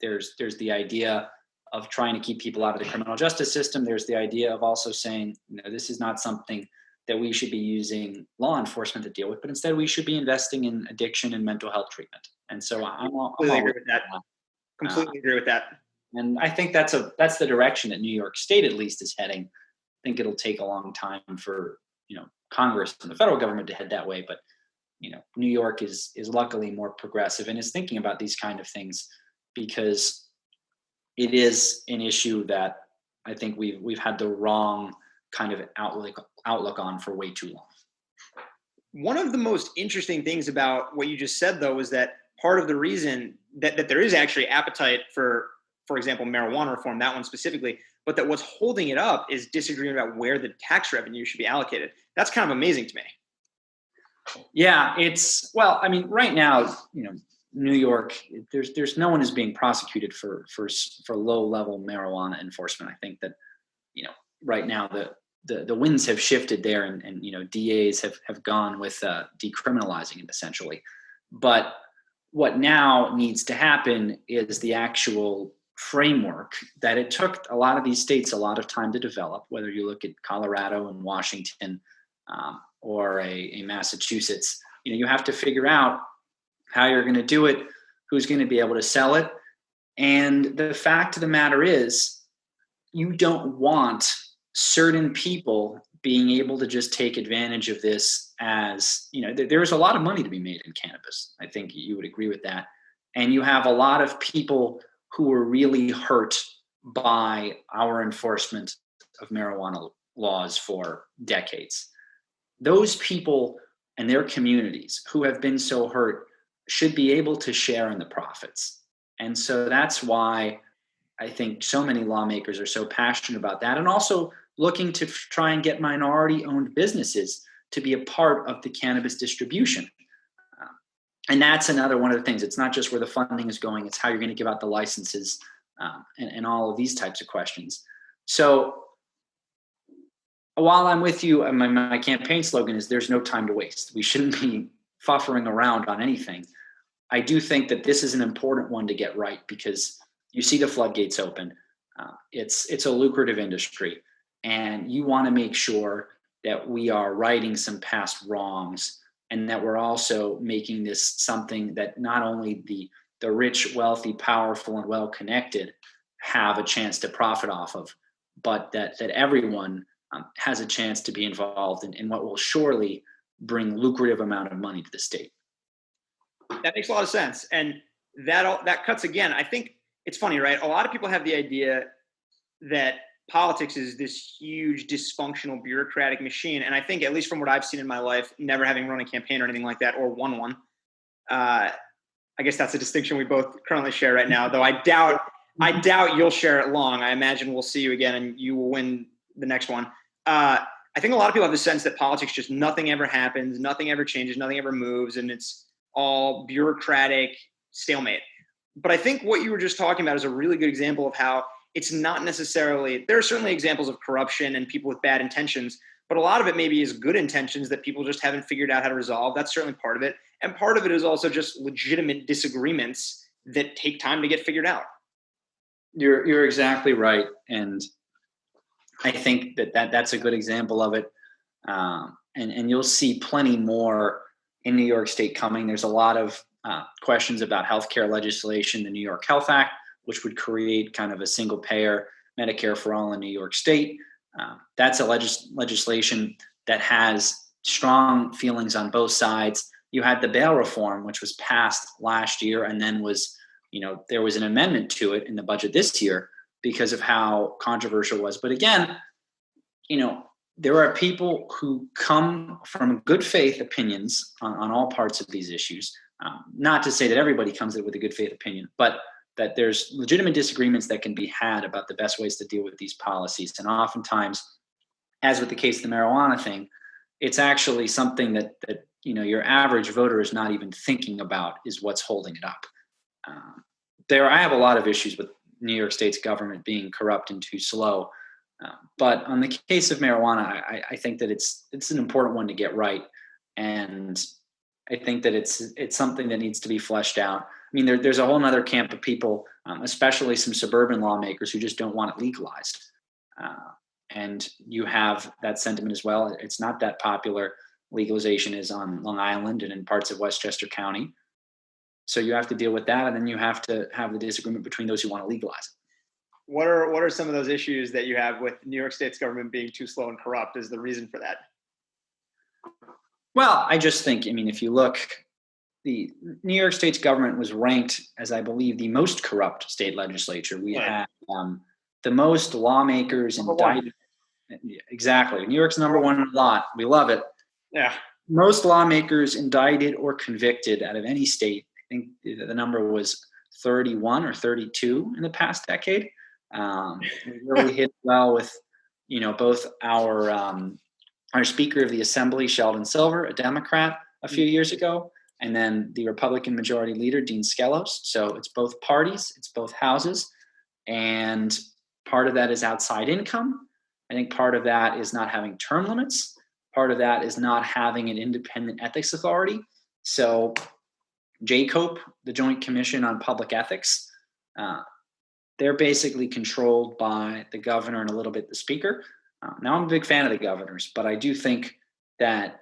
Speaker 2: there's the idea of trying to keep people out of the criminal justice system. There's the idea of also saying, this is not something that we should be using law enforcement to deal with, but instead we should be investing in addiction and mental health treatment. And so I'm all
Speaker 3: agree with that. Completely agree with that.
Speaker 2: And I think that's the direction that New York State at least is heading. I think it'll take a long time for, Congress and the federal government to head that way, but New York is luckily more progressive and is thinking about these kind of things, because it is an issue that I think we've had the wrong kind of outlook on for way too long.
Speaker 3: One of the most interesting things about what you just said, though, is that part of the reason that there is actually appetite for example, marijuana reform, that one specifically, but that what's holding it up is disagreement about where the tax revenue should be allocated. That's kind of amazing to me.
Speaker 2: Yeah, right now, New York, there's no one is being prosecuted for low level marijuana enforcement. I think that, right now the winds have shifted there, and DAs have gone with decriminalizing it essentially. But what now needs to happen is the actual framework that it took a lot of these states a lot of time to develop, whether you look at Colorado and Washington, or a Massachusetts. You have to figure out how you're going to do it, who's going to be able to sell it. And the fact of the matter is, you don't want certain people being able to just take advantage of this as, there's a lot of money to be made in cannabis. I think you would agree with that. And you have a lot of people who were really hurt by our enforcement of marijuana laws for decades. Those people and their communities who have been so hurt should be able to share in the profits. And so that's why I think so many lawmakers are so passionate about that, and also looking to try and get minority-owned businesses to be a part of the cannabis distribution. And that's another one of the things. It's not just where the funding is going, it's how you're going to give out the licenses, and all of these types of questions. So while I'm with you, my campaign slogan is there's no time to waste. We shouldn't be fuffering around on anything. I do think that this is an important one to get right, because you see the floodgates open. It's a lucrative industry, and you want to make sure that we are righting some past wrongs, and that we're also making this something that not only the rich, wealthy, powerful, and well-connected have a chance to profit off of, but that everyone has a chance to be involved in what will surely bring lucrative amount of money to the state.
Speaker 3: That makes a lot of sense. And that cuts again. I think it's funny, right? A lot of people have the idea that politics is this huge dysfunctional bureaucratic machine. And I think, at least from what I've seen in my life, never having run a campaign or anything like that, or won one, I guess that's a distinction we both currently share right now, though I doubt you'll share it long. I imagine we'll see you again and you will win the next one. I think a lot of people have the sense that politics, just nothing ever happens, nothing ever changes, nothing ever moves, and it's all bureaucratic stalemate. But I think what you were just talking about is a really good example of how it's not necessarily, there are certainly examples of corruption and people with bad intentions, but a lot of it maybe is good intentions that people just haven't figured out how to resolve. That's certainly part of it. And part of it is also just legitimate disagreements that take time to get figured out.
Speaker 2: You're exactly right. And I think that's a good example of it. And you'll see plenty more in New York State coming. There's a lot of questions about healthcare legislation, the New York Health Act, which would create kind of a single payer Medicare for all in New York State. That's a legislation that has strong feelings on both sides. You had the bail reform, which was passed last year, and then there was an amendment to it in the budget this year because of how controversial it was. But again, there are people who come from good faith opinions on all parts of these issues. Not to say that everybody comes in with a good faith opinion, but that there's legitimate disagreements that can be had about the best ways to deal with these policies. And oftentimes, as with the case of the marijuana thing, it's actually something that your average voter is not even thinking about is what's holding it up. I have a lot of issues with New York State's government being corrupt and too slow. But on the case of marijuana, I think that it's an important one to get right. And I think that it's something that needs to be fleshed out. I mean, there's a whole other camp of people, especially some suburban lawmakers, who just don't want it legalized. And you have that sentiment as well. It's not that popular. Legalization is on Long Island and in parts of Westchester County. So you have to deal with that, and then you have to have the disagreement between those who want to legalize it.
Speaker 3: What are some of those issues that you have with New York State's government being too slow and corrupt is the reason for that?
Speaker 2: Well, I just think, I mean, if you look, the New York State's government was ranked as, I believe, the most corrupt state legislature. We had the most lawmakers indicted. Exactly. New York's number one in a lot. We love it.
Speaker 3: Yeah.
Speaker 2: Most lawmakers indicted or convicted out of any state. I think the number was 31 or 32 in the past decade. We really hit well with, both our Speaker of the Assembly, Sheldon Silver, a Democrat, a few years ago, and then the Republican Majority Leader, Dean Skelos. So it's both parties, it's both houses, and part of that is outside income. I think part of that is not having term limits. Part of that is not having an independent ethics authority. So JCOPE, the Joint Commission on Public Ethics, they're basically controlled by the governor and a little bit the speaker. Now, I'm a big fan of the governors, but I do think that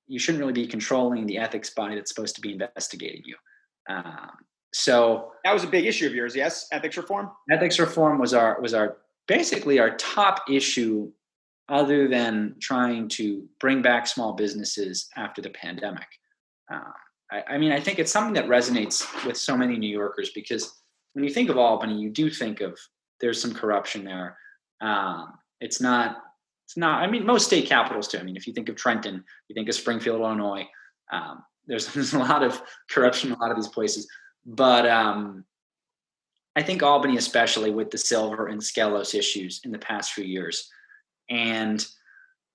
Speaker 2: you shouldn't really be controlling the ethics body that's supposed to be investigating you. So
Speaker 3: that was a big issue of yours, yes? Ethics reform? Ethics
Speaker 2: reform was our basically our top issue, other than trying to bring back small businesses after the pandemic. I think it's something that resonates with so many New Yorkers, because when you think of Albany, you do think of there's some corruption there. It's not. I mean, most state capitals too. I mean, if you think of Trenton, you think of Springfield, Illinois. There's a lot of corruption in a lot of these places, but I think Albany, especially with the Silver and Skelos issues in the past few years, and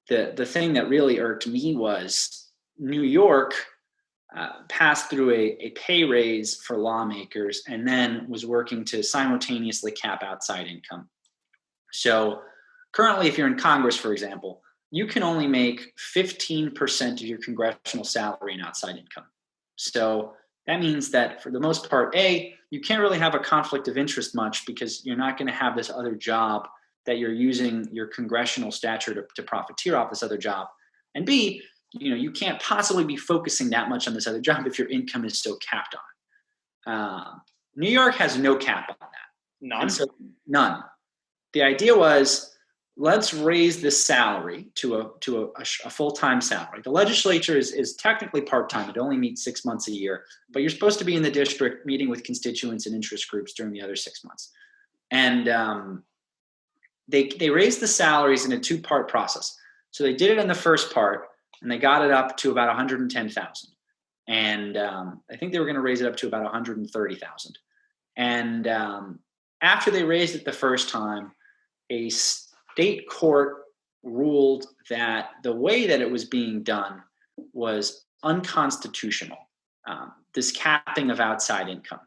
Speaker 2: the thing that really irked me was New York passed through a pay raise for lawmakers, and then was working to simultaneously cap outside income. So currently, if you're in Congress, for example, you can only make 15% of your congressional salary in outside income. So that means that for the most part, A, you can't really have a conflict of interest much, because you're not going to have this other job that you're using your congressional stature to profiteer off this other job. And B, you can't possibly be focusing that much on this other job if your income is so capped on. New York has no cap on that.
Speaker 3: None?
Speaker 2: So, none. The idea was, let's raise the salary to a full-time salary. The legislature is technically part-time. It only meets 6 months a year, but you're supposed to be in the district meeting with constituents and interest groups during the other 6 months. And they raised the salaries in a two-part process. So they did it in the first part, and they got it up to about 110,000. And I think they were going to raise it up to about 130,000. And after they raised it the first time, a state court ruled that the way that it was being done was unconstitutional, this capping of outside income.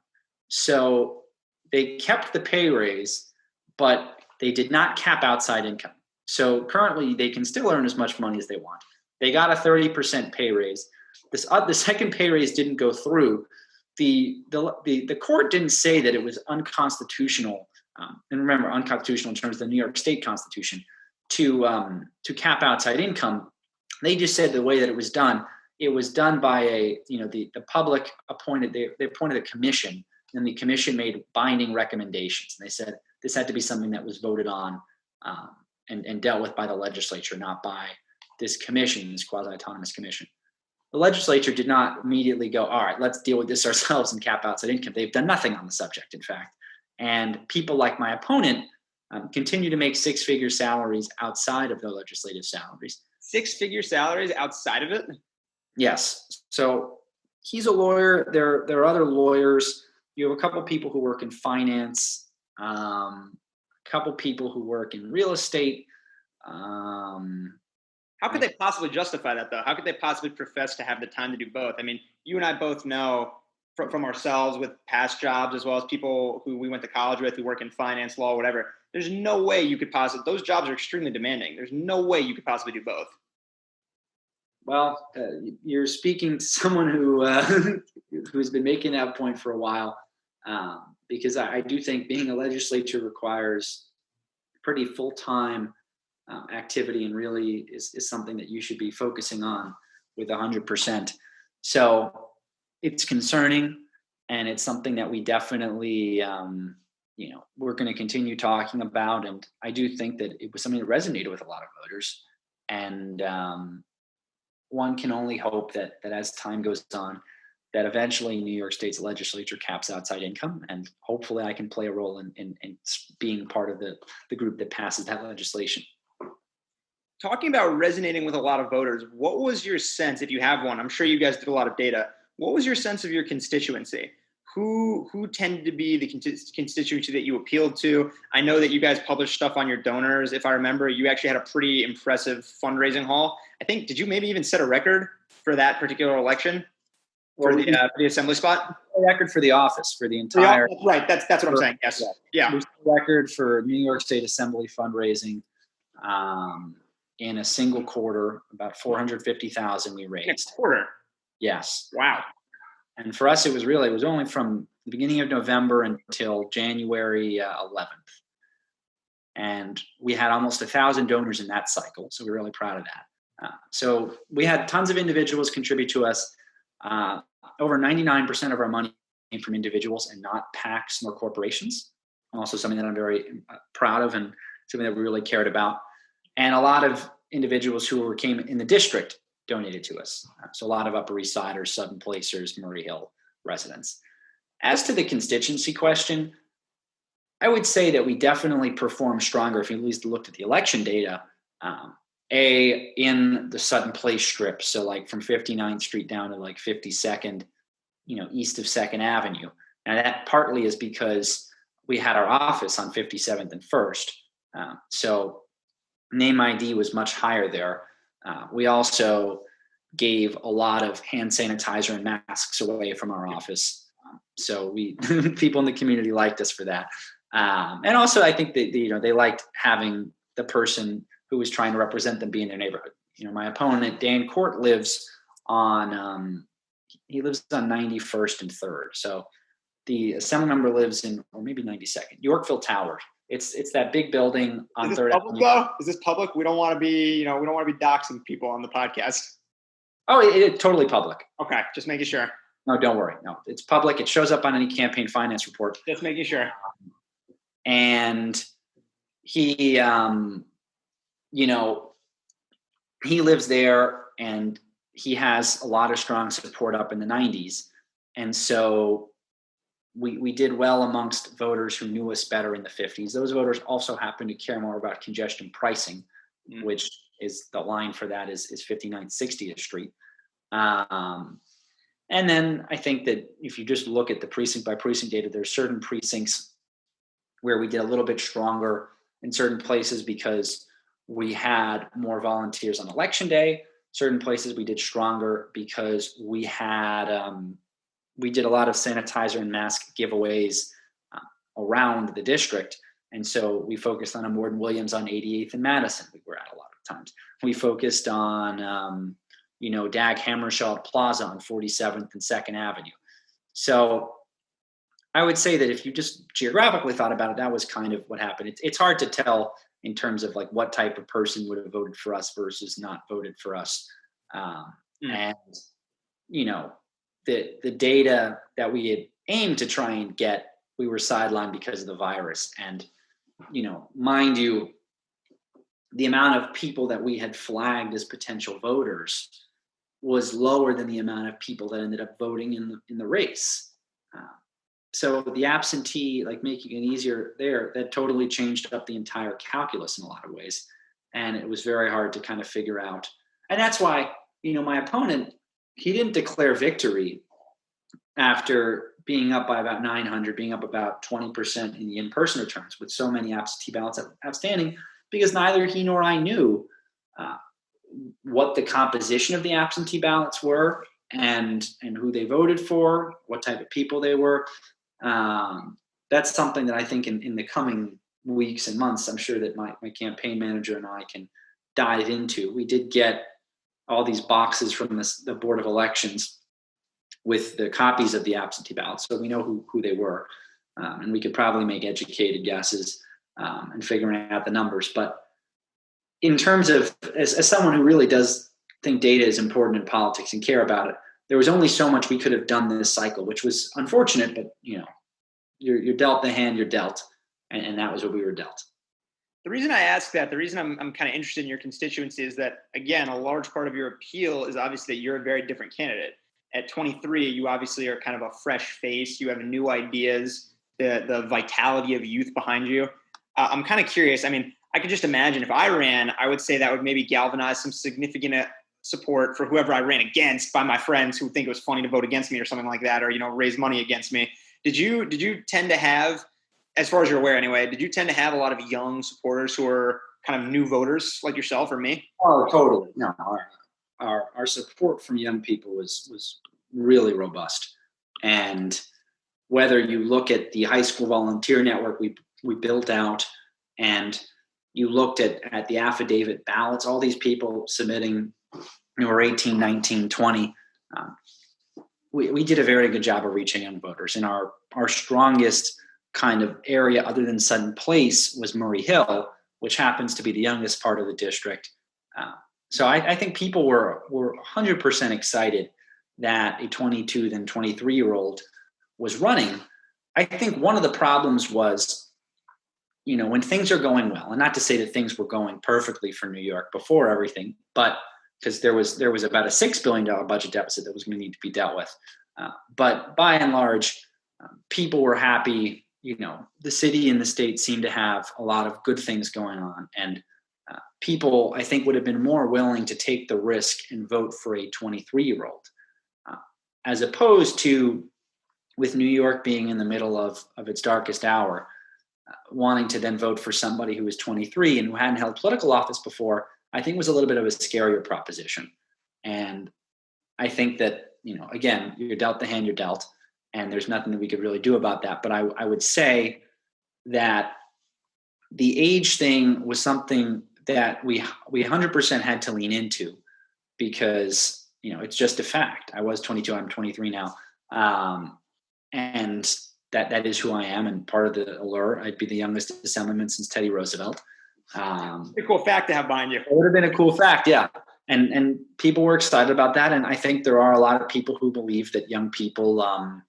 Speaker 2: So they kept the pay raise, but they did not cap outside income. So currently, they can still earn as much money as they want. They got a 30% pay raise. The second pay raise didn't go through. The court didn't say that it was unconstitutional. And remember, unconstitutional in terms of the New York State Constitution, to cap outside income. They just said the way that it was done by the public appointed. They appointed a commission, and the commission made binding recommendations. And they said this had to be something that was voted on and dealt with by the legislature, not by this commission, this quasi-autonomous commission. The legislature did not immediately go, all right, let's deal with this ourselves and cap outside income. They've done nothing on the subject, in fact. And people like my opponent continue to make six-figure salaries outside of their legislative salaries.
Speaker 3: Six-figure salaries outside of it?
Speaker 2: Yes. So he's a lawyer. There are other lawyers. You have a couple people who work in finance, a couple people who work in real estate.
Speaker 3: How could they possibly justify that, though? How could they possibly profess to have the time to do both? I mean, you and I both know from ourselves with past jobs, as well as people who we went to college with who work in finance, law, whatever. There's no way you could possibly – those jobs are extremely demanding. There's no way you could possibly do both.
Speaker 2: Well, you're speaking to someone who who's been making that point for a while, because I do think being a legislature requires pretty full-time activity, and really is something that you should be focusing on with 100%. So it's concerning, and it's something that we definitely, we're going to continue talking about. And I do think that it was something that resonated with a lot of voters. And one can only hope that as time goes on, that eventually New York State's legislature caps outside income, and hopefully I can play a role in being part of the group that passes that legislation.
Speaker 3: Talking about resonating with a lot of voters, what was your sense, if you have one? I'm sure you guys did a lot of data. What was your sense of your constituency? Who tended to be the constituency that you appealed to? I know that you guys published stuff on your donors. If I remember, you actually had a pretty impressive fundraising haul. I think, did you maybe even set a record for that particular election for the assembly spot?
Speaker 2: A record for the office, for the entire.
Speaker 3: Right, that's what I'm saying. Yes, yeah.
Speaker 2: We set a record for New York State Assembly fundraising. In a single quarter, about $450,000 we raised.
Speaker 3: In a quarter?
Speaker 2: Yes.
Speaker 3: Wow.
Speaker 2: And for us, it was only from the beginning of November until January 11th. And we had almost 1,000 donors in that cycle. So we're really proud of that. So we had tons of individuals contribute to us. Over 99% of our money came from individuals and not PACs nor corporations. Also something that I'm very proud of, and something that we really cared about. And a lot of individuals who came in the district donated to us. So a lot of Upper East Siders, Southern Placers, Murray Hill residents. As to the constituency question, I would say that we definitely performed stronger if you at least looked at the election data. In the Sutton Place strip, so like from 59th Street down to like 52nd, east of 2nd Avenue. Now that partly is because we had our office on 57th and 1st. So name ID was much higher there. We also gave a lot of hand sanitizer and masks away from our office. So we people in the community liked us for that. And also I think that they liked having the person who was trying to represent them be in their neighborhood. My opponent, Dan Court, lives on 91st and 3rd. So the assembly member lives in, or maybe 92nd, Yorkville Tower. It's that big building on 3rd Avenue.
Speaker 3: Is this public? We don't want to be, we don't want to be doxing people on the podcast.
Speaker 2: Oh, it's totally public.
Speaker 3: Okay, just making sure.
Speaker 2: No, don't worry. No, it's public. It shows up on any campaign finance report.
Speaker 3: Just making sure.
Speaker 2: And he, he lives there, and he has a lot of strong support up in the 90s. And so we did well amongst voters who knew us better in the 50s. Those voters also happen to care more about congestion pricing, which is the line for that is 59th, 60th Street. And then I think that if you just look at the precinct by precinct data, there's certain precincts where we did a little bit stronger in certain places because we had more volunteers on election day. Certain places we did stronger because we had we did a lot of sanitizer and mask giveaways around the district. And so we focused on a Morton Williams on 88th and Madison. We were at a lot of times. We focused on, Dag Hammarskjöld Plaza on 47th and 2nd Avenue. So I would say that if you just geographically thought about it, that was kind of what happened. It's hard to tell in terms of like what type of person would have voted for us versus not voted for us. And, the data that we had aimed to try and get, we were sidelined because of the virus. And, mind you, the amount of people that we had flagged as potential voters was lower than the amount of people that ended up voting in the race. So the absentee, like making it easier there, that totally changed up the entire calculus in a lot of ways. And it was very hard to kind of figure out. And that's why, my opponent, he didn't declare victory after being up by about 900, being up about 20% in the in-person returns with so many absentee ballots outstanding, because neither he nor I knew what the composition of the absentee ballots were and who they voted for, what type of people they were. That's something that I think in the coming weeks and months, I'm sure that my campaign manager and I can dive into. We did get all these boxes from the Board of Elections with the copies of the absentee ballots, so we know who they were, and we could probably make educated guesses and figuring out the numbers. But in terms of as someone who really does think data is important in politics and care about it, there was only so much we could have done this cycle, which was unfortunate. But you're dealt the hand you're dealt, and that was what we were dealt.
Speaker 3: The reason I ask that, the reason I'm kind of interested in your constituency is that, again, a large part of your appeal is obviously that you're a very different candidate. At 23, you obviously are kind of a fresh face. You have new ideas, the vitality of youth behind you. I'm kind of curious. I mean, I could just imagine if I ran, I would say that would maybe galvanize some significant support for whoever I ran against by my friends who think it was funny to vote against me or something like that, or, raise money against me. Did you tend to have, as far as you're aware anyway, did you tend to have a lot of young supporters who are kind of new voters like yourself or me?
Speaker 2: Oh, totally. No, our support from young people was really robust. And whether you look at the high school volunteer network we built out, and you looked at the affidavit ballots, all these people submitting, were 18, 19, 20. We did a very good job of reaching young voters. And our strongest kind of area other than Sutton Place was Murray Hill, which happens to be the youngest part of the district. So I think people were 100% excited that a 22 then 23-year-old was running. I think one of the problems was, when things are going well, and not to say that things were going perfectly for New York before everything, but because there was about a $6 billion budget deficit that was going to need to be dealt with. But by and large, people were happy. The city and the state seemed to have a lot of good things going on. And people, I think, would have been more willing to take the risk and vote for a 23-year-old, as opposed to with New York being in the middle of its darkest hour, wanting to then vote for somebody who was 23 and who hadn't held political office before, I think was a little bit of a scarier proposition. And I think that, again, you're dealt the hand you're dealt, and there's nothing that we could really do about that. But I would say that the age thing was something that we 100% had to lean into, because, it's just a fact. I was 22, I'm 23 now. And that is who I am. And part of the allure, I'd be the youngest assemblyman since Teddy Roosevelt.
Speaker 3: A cool fact to have behind you.
Speaker 2: It would have been a cool fact, yeah. And people were excited about that. And I think there are a lot of people who believe that young people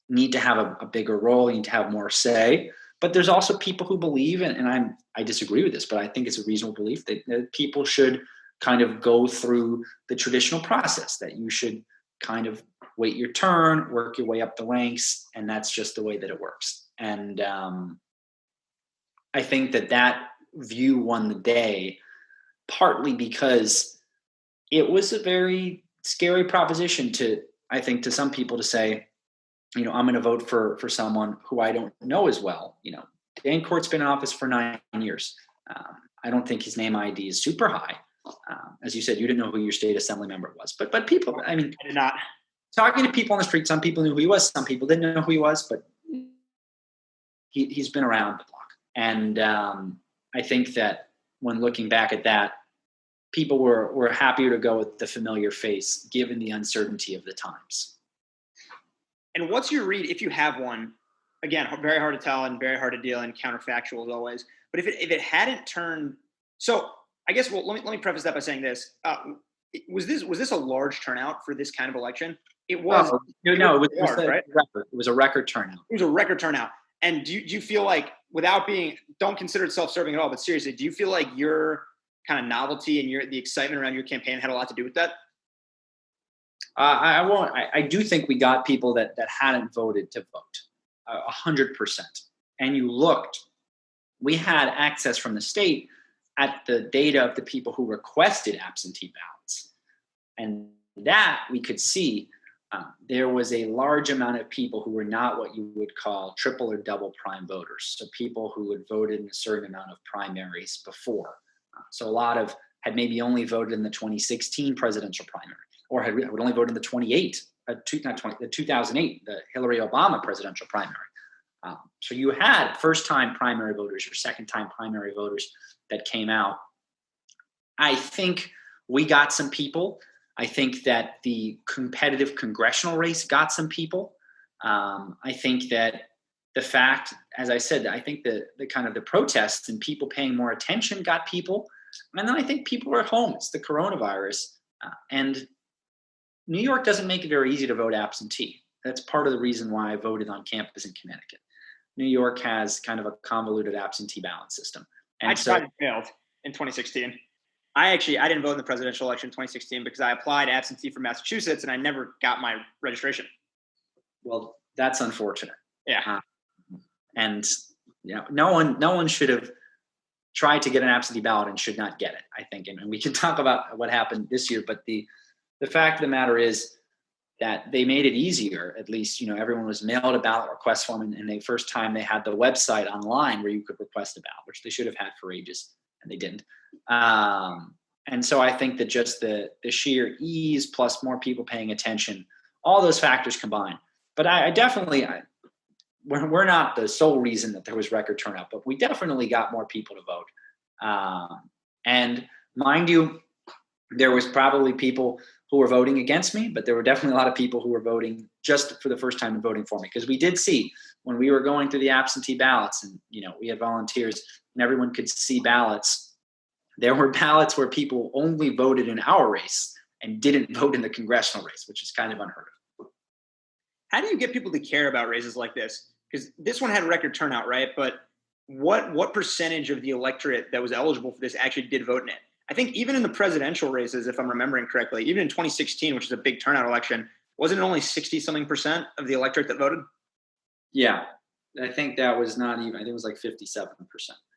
Speaker 2: need to have a bigger role, need to have more say. But there's also people who believe, and I disagree with this, but I think it's a reasonable belief that people should kind of go through the traditional process, that you should kind of wait your turn, work your way up the ranks, and that's just the way that it works. And I think that view won the day, partly because it was a very scary proposition to some people to say, I'm going to vote for someone who I don't know as well. Dan Court's been in office for 9 years. I don't think his name ID is super high. As you said, you didn't know who your state assembly member was, but people, I did
Speaker 3: not.
Speaker 2: Talking to people on the street, some people knew who he was, some people didn't know who he was, but he's been around the block. And I think that when looking back at that, people were happier to go with the familiar face, given the uncertainty of the times.
Speaker 3: And what's your read, if you have one? Again, very hard to tell and very hard to deal in counterfactual as always. But if it hadn't turned, so I guess let me preface that by saying this: was this a large turnout for this kind of election? It was.
Speaker 2: It was a record turnout.
Speaker 3: It was a record turnout. And do you feel like, don't consider it self-serving at all, but seriously, do you feel like your kind of novelty and the excitement around your campaign had a lot to do with that?
Speaker 2: I do think we got people that hadn't voted to vote, 100%. And you looked, we had access from the state at the data of the people who requested absentee ballots. And that we could see there was a large amount of people who were not what you would call triple or double prime voters. So people who had voted in a certain amount of primaries before. So a lot had maybe only voted in the 2016 presidential primary, or had only voted in the 2008, the Hillary Obama presidential primary. So you had first-time primary voters or second-time primary voters that came out. I think we got some people. I think that the competitive congressional race got some people. I think that the fact, as I said, I think the kind of the protests and people paying more attention got people. And then I think people are at home. It's the coronavirus. And New York doesn't make it very easy to vote absentee. That's part of the reason why I voted on campus in Connecticut. New York has kind of a convoluted absentee ballot system. And
Speaker 3: I failed in 2016. I didn't vote in the presidential election in 2016 because I applied absentee for Massachusetts and I never got my registration.
Speaker 2: Well, that's unfortunate.
Speaker 3: Yeah.
Speaker 2: And no one should have tried to get an absentee ballot and should not get it, I think. And we can talk about what happened this year, but the fact of the matter is that they made it easier. At least, everyone was mailed a ballot request form, and the first time they had the website online where you could request a ballot, which they should have had for ages, and they didn't. And so I think that just the sheer ease plus more people paying attention, all those factors combined. But I definitely, we're not the sole reason that there was record turnout, but we definitely got more people to vote. And mind you, there was probably people who were voting against me, but there were definitely a lot of people who were voting just for the first time and voting for me. Because we did see when we were going through the absentee ballots and, we had volunteers and everyone could see ballots. There were ballots where people only voted in our race and didn't vote in the congressional race, which is kind of unheard of.
Speaker 3: How do you get people to care about races like this? Because this one had record turnout, right? But what percentage of the electorate that was eligible for this actually did vote in it? I think even in the presidential races, if I'm remembering correctly, even in 2016, which is a big turnout election, wasn't it only 60-something% of the electorate that voted?
Speaker 2: Yeah, I think that was not even, I think it was like 57%.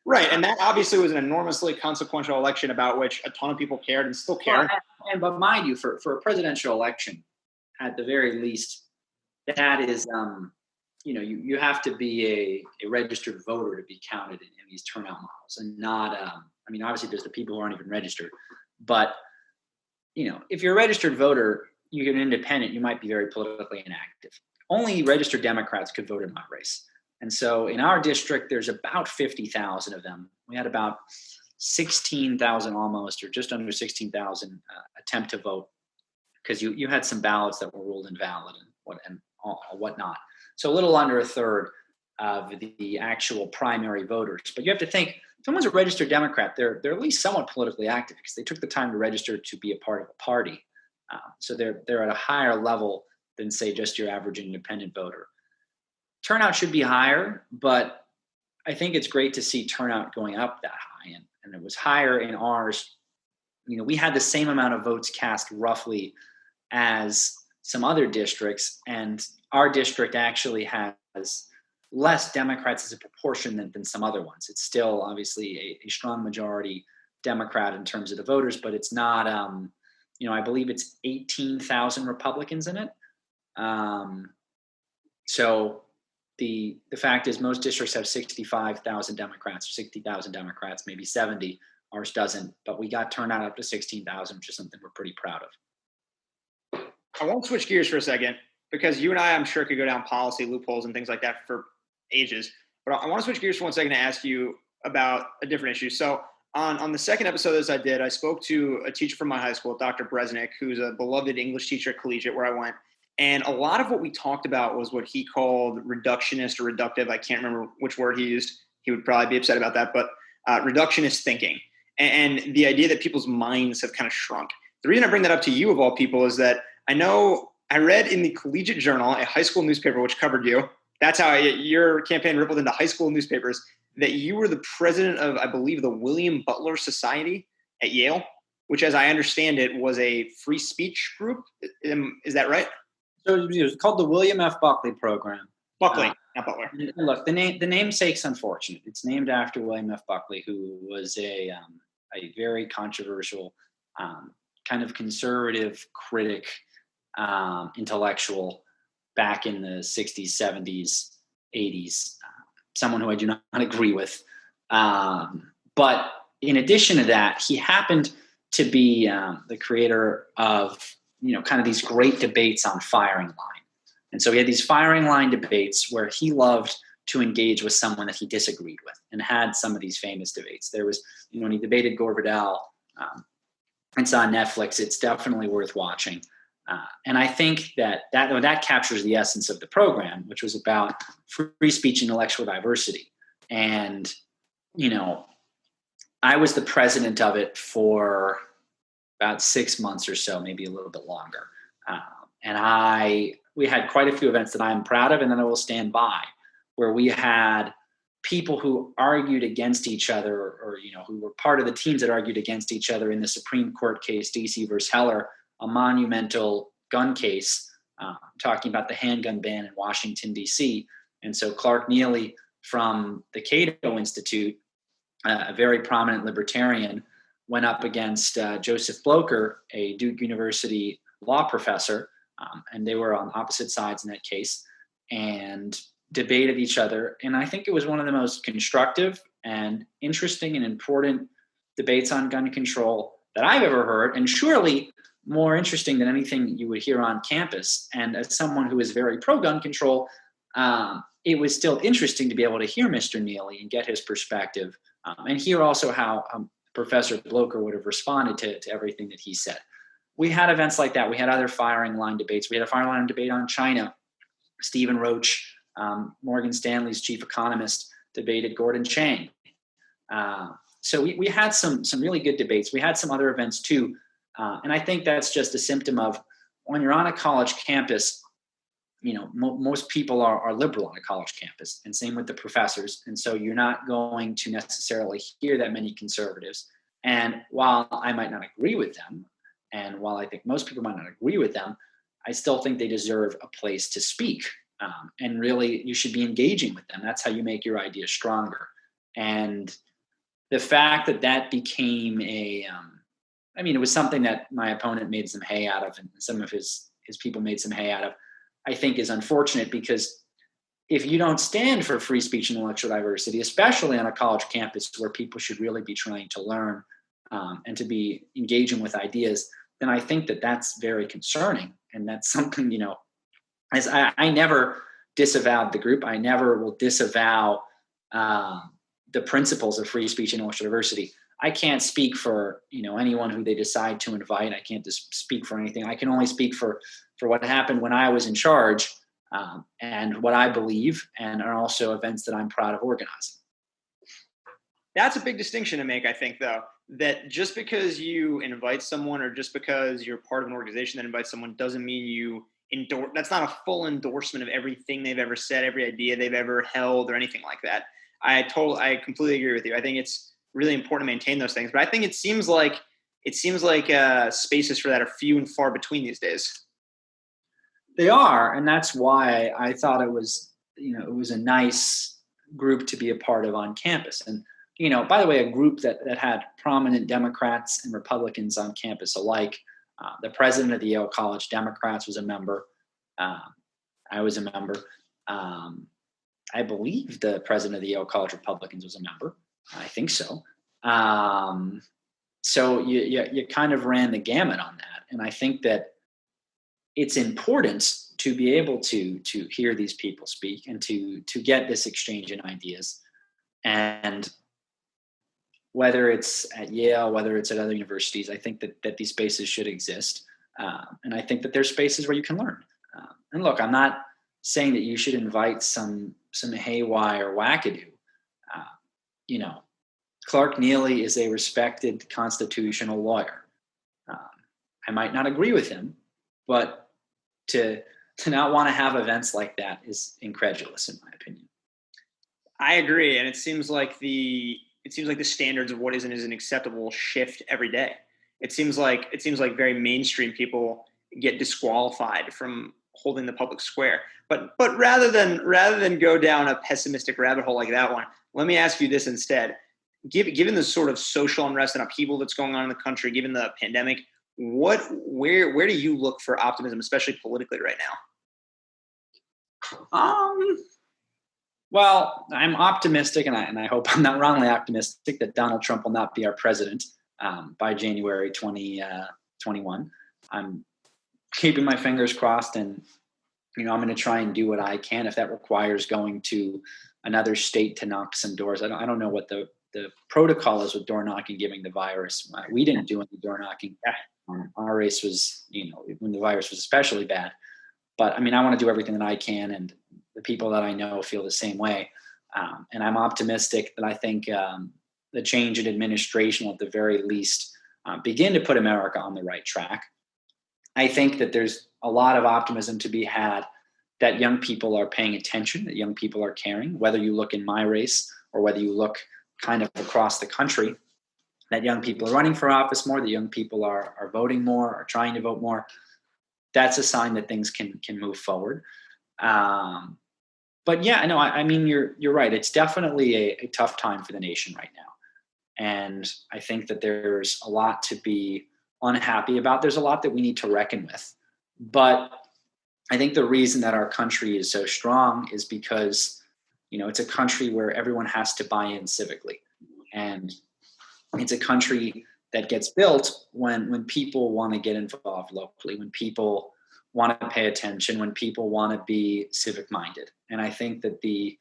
Speaker 3: Right, and that obviously was an enormously consequential election about which a ton of people cared and still care.
Speaker 2: But mind you, for a presidential election, at the very least, that is, you have to be a registered voter to be counted in these turnout models, and not, obviously there's the people who aren't even registered, but, if you're a registered voter, you're an independent, you might be very politically inactive. Only registered Democrats could vote in my race. And so in our district, there's about 50,000 of them. We had about 16,000 almost, or just under 16,000 attempt to vote, because you had some ballots that were ruled invalid and whatnot. So a little under a third of the actual primary voters. But you have to think, if someone's a registered Democrat, they're at least somewhat politically active because they took the time to register to be a part of a party. So they're at a higher level than, say, just your average independent voter. Turnout should be higher, but I think it's great to see turnout going up that high. And it was higher in ours. We had the same amount of votes cast roughly as some other districts, and our district actually has less Democrats as a proportion than some other ones. It's still obviously a strong majority Democrat in terms of the voters, but it's not, I believe it's 18,000 Republicans in it. So the fact is most districts have 65,000 Democrats, 60,000 Democrats, maybe 70. Ours doesn't, but we got turnout up to 16,000, which is something we're pretty proud of.
Speaker 3: I won't switch gears for a second because you and I'm sure, could go down policy loopholes and things like that for ages. But I want to switch gears for 1 second to ask you about a different issue. So on the second episode as I did, I spoke to a teacher from my high school, Dr. Bresnick, who's a beloved English teacher at Collegiate where I went. And a lot of what we talked about was what he called reductionist or reductive. I can't remember which word he used. He would probably be upset about that, but reductionist thinking and the idea that people's minds have kind of shrunk. The reason I bring that up to you of all people is that I know I read in the Collegiate Journal, a high school newspaper which covered you. That's how your campaign rippled into high school newspapers, that you were the president of, I believe, the William Butler Society at Yale, which, as I understand it, was a free speech group. Is that right?
Speaker 2: So it was called the William F. Buckley Program.
Speaker 3: Buckley, not Butler.
Speaker 2: Look, the namesake's unfortunate. It's named after William F. Buckley, who was a very controversial, kind of conservative critic, intellectual back in the 60s, 70s, 80s. Someone who I do not agree with. But in addition to that, he happened to be the creator of kind of these great debates on firing line. And so he had these firing line debates where he loved to engage with someone that he disagreed with and had some of these famous debates. There was, when he debated Gore Vidal, It's on Netflix. It's definitely worth watching. And I think that captures the essence of the program, which was about free speech and intellectual diversity. And, I was the president of it for about 6 months or so, maybe a little bit longer. And we had quite a few events that I'm proud of and that I will stand by, where we had people who argued against each other, or who were part of the teams that argued against each other in the Supreme Court case, DC versus Heller, a monumental gun case, talking about the handgun ban in Washington, D.C. And so Clark Neely from the Cato Institute, a very prominent libertarian, went up against Joseph Blocher, a Duke University law professor, and they were on opposite sides in that case and debated each other. And I think it was one of the most constructive and interesting and important debates on gun control that I've ever heard, and surely more interesting than anything you would hear on campus. And as someone who is very pro-gun control, it was still interesting to be able to hear Mr. Neely and get his perspective, and hear also how Professor Blocher would have responded to everything that he said. We had events like that. We had other firing line debates. We had a firing line debate on China. Stephen Roach, Morgan Stanley's chief economist, debated Gordon Chang. So we had some really good debates. We had some other events too. And I think that's just a symptom of when you're on a college campus, most people are liberal on a college campus, and same with the professors. And so you're not going to necessarily hear that many conservatives. And while I might not agree with them, and while I think most people might not agree with them, I still think they deserve a place to speak. And really, you should be engaging with them. That's how you make your ideas stronger. And the fact that became it was something that my opponent made some hay out of, and some of his people made some hay out of, I think is unfortunate, because if you don't stand for free speech and intellectual diversity, especially on a college campus where people should really be trying to learn and to be engaging with ideas, then I think that's very concerning. And that's something, as I never disavowed the group. I never will disavow the principles of free speech and intellectual diversity. I can't speak for anyone who they decide to invite. I can't just speak for anything. I can only speak for what happened when I was in charge, and what I believe, and are also events that I'm proud of organizing.
Speaker 3: That's a big distinction to make, I think, though, that just because you invite someone, or just because you're part of an organization that invites someone, doesn't mean you endorse. That's not a full endorsement of everything they've ever said, every idea they've ever held, or anything like that. I completely agree with you. I think it's really important to maintain those things, but I think it seems like spaces for that are few and far between these days.
Speaker 2: They are, and that's why I thought it was a nice group to be a part of on campus. And by the way, a group that had prominent Democrats and Republicans on campus alike. The president of the Yale College Democrats was a member. I was a member. I believe the president of the Yale College Republicans was a member. I think so. So you kind of ran the gamut on that. And I think that it's important to be able to hear these people speak, and to get this exchange in ideas. And whether it's at Yale, whether it's at other universities, I think that these spaces should exist. And I think that there's spaces where you can learn. And look, I'm not saying that you should invite some haywire wackadoo. Clark Neely is a respected constitutional lawyer. I might not agree with him, but to not want to have events like that is incredulous, in my opinion.
Speaker 3: I agree, and it seems like the standards of what is and isn't acceptable shift every day. It seems like very mainstream people get disqualified from holding the public square. But rather than go down a pessimistic rabbit hole like that one, let me ask you this instead. Given the sort of social unrest and upheaval that's going on in the country, given the pandemic, where do you look for optimism, especially politically right now?
Speaker 2: Well, I'm optimistic, and I hope I'm not wrongly optimistic, that Donald Trump will not be our president by January 2021. I'm keeping my fingers crossed, and I'm going to try and do what I can. If that requires going to another state to knock some doors, I don't know what the the protocol is with door knocking giving the virus. We didn't do any door knocking. Our race was, when the virus was especially bad. But I mean, I want to do everything that I can, and the people that I know feel the same way. And I'm optimistic that I think the change in administration will at the very least begin to put America on the right track. I think that there's a lot of optimism to be had that young people are paying attention, that young people are caring, whether you look in my race or whether you look kind of across the country, that young people are running for office more, that young people are voting more, are trying to vote more. That's a sign that things can move forward. But yeah, no, I mean, you're right. It's definitely a tough time for the nation right now. And I think that there's a lot to be unhappy about. There's a lot that we need to reckon with. But I think the reason that our country is so strong is because, it's a country where everyone has to buy in civically. And it's a country that gets built when people want to get involved locally, when people want to pay attention, when people want to be civic minded. And I think that the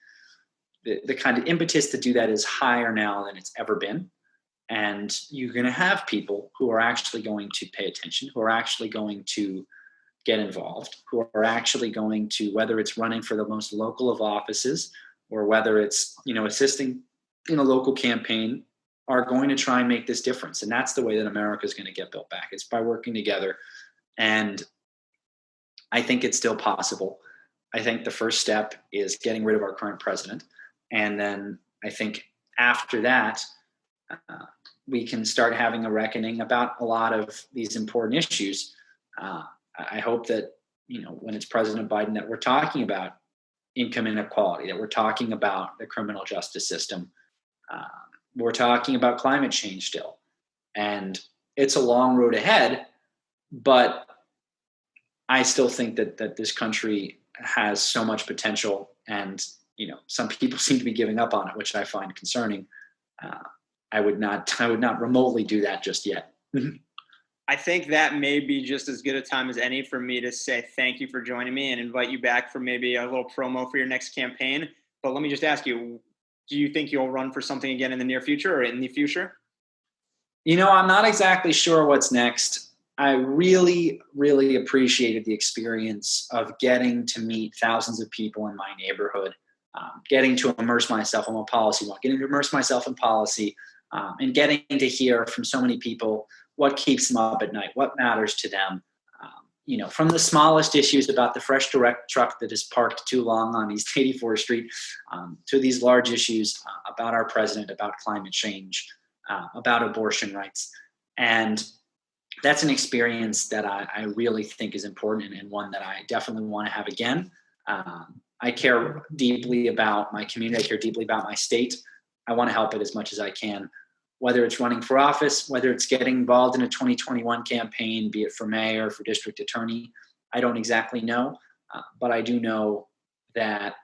Speaker 2: kind of impetus to do that is higher now than it's ever been. And you're going to have people who are actually going to pay attention, who are actually going to get involved, who are actually going to, whether it's running for the most local of offices or whether it's, assisting in a local campaign, are going to try and make this difference. And that's the way that America is going to get built back. It's by working together. And I think it's still possible. I think the first step is getting rid of our current president. And then I think after that, we can start having a reckoning about a lot of these important issues. I hope that, when it's President Biden, that we're talking about income inequality, that we're talking about the criminal justice system. We're talking about climate change still. And it's a long road ahead, but I still think that this country has so much potential, and, some people seem to be giving up on it, which I find concerning. I would not remotely do that just yet.
Speaker 3: I think that may be just as good a time as any for me to say thank you for joining me and invite you back for maybe a little promo for your next campaign. But let me just ask you, do you think you'll run for something again in the near future or in the future?
Speaker 2: I'm not exactly sure what's next. I really, really appreciated the experience of getting to meet thousands of people in my neighborhood, getting to immerse myself. I'm a policy wonk, getting to immerse myself in policy, and getting to hear from so many people what keeps them up at night, what matters to them. From the smallest issues about the fresh direct truck that is parked too long on East 84th Street, to these large issues about our president, about climate change, about abortion rights. And that's an experience that I really think is important, and one that I definitely want to have again. I care deeply about my community. I care deeply about my state. I want to help it as much as I can, whether it's running for office, whether it's getting involved in a 2021 campaign, be it for mayor, for district attorney. I don't exactly know, but I do know that,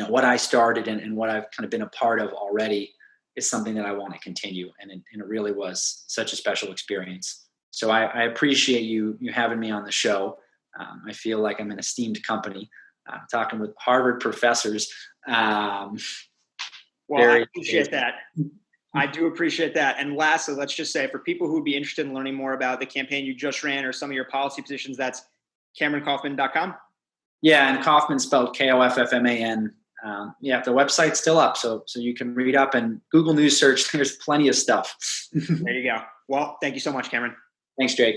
Speaker 2: what I started and what I've kind of been a part of already is something that I want to continue. And it really was such a special experience. So I appreciate you having me on the show. I feel like I'm in esteemed company, talking with Harvard professors.
Speaker 3: Well, I appreciate that. I do appreciate that. And lastly, let's just say, for people who would be interested in learning more about the campaign you just ran or some of your policy positions, that's CameronKoffman.com.
Speaker 2: Yeah, and Koffman spelled Koffman. The website's still up, so you can read up, and Google News search. There's plenty of stuff.
Speaker 3: There you go. Well, thank you so much, Cameron.
Speaker 2: Thanks, Jake.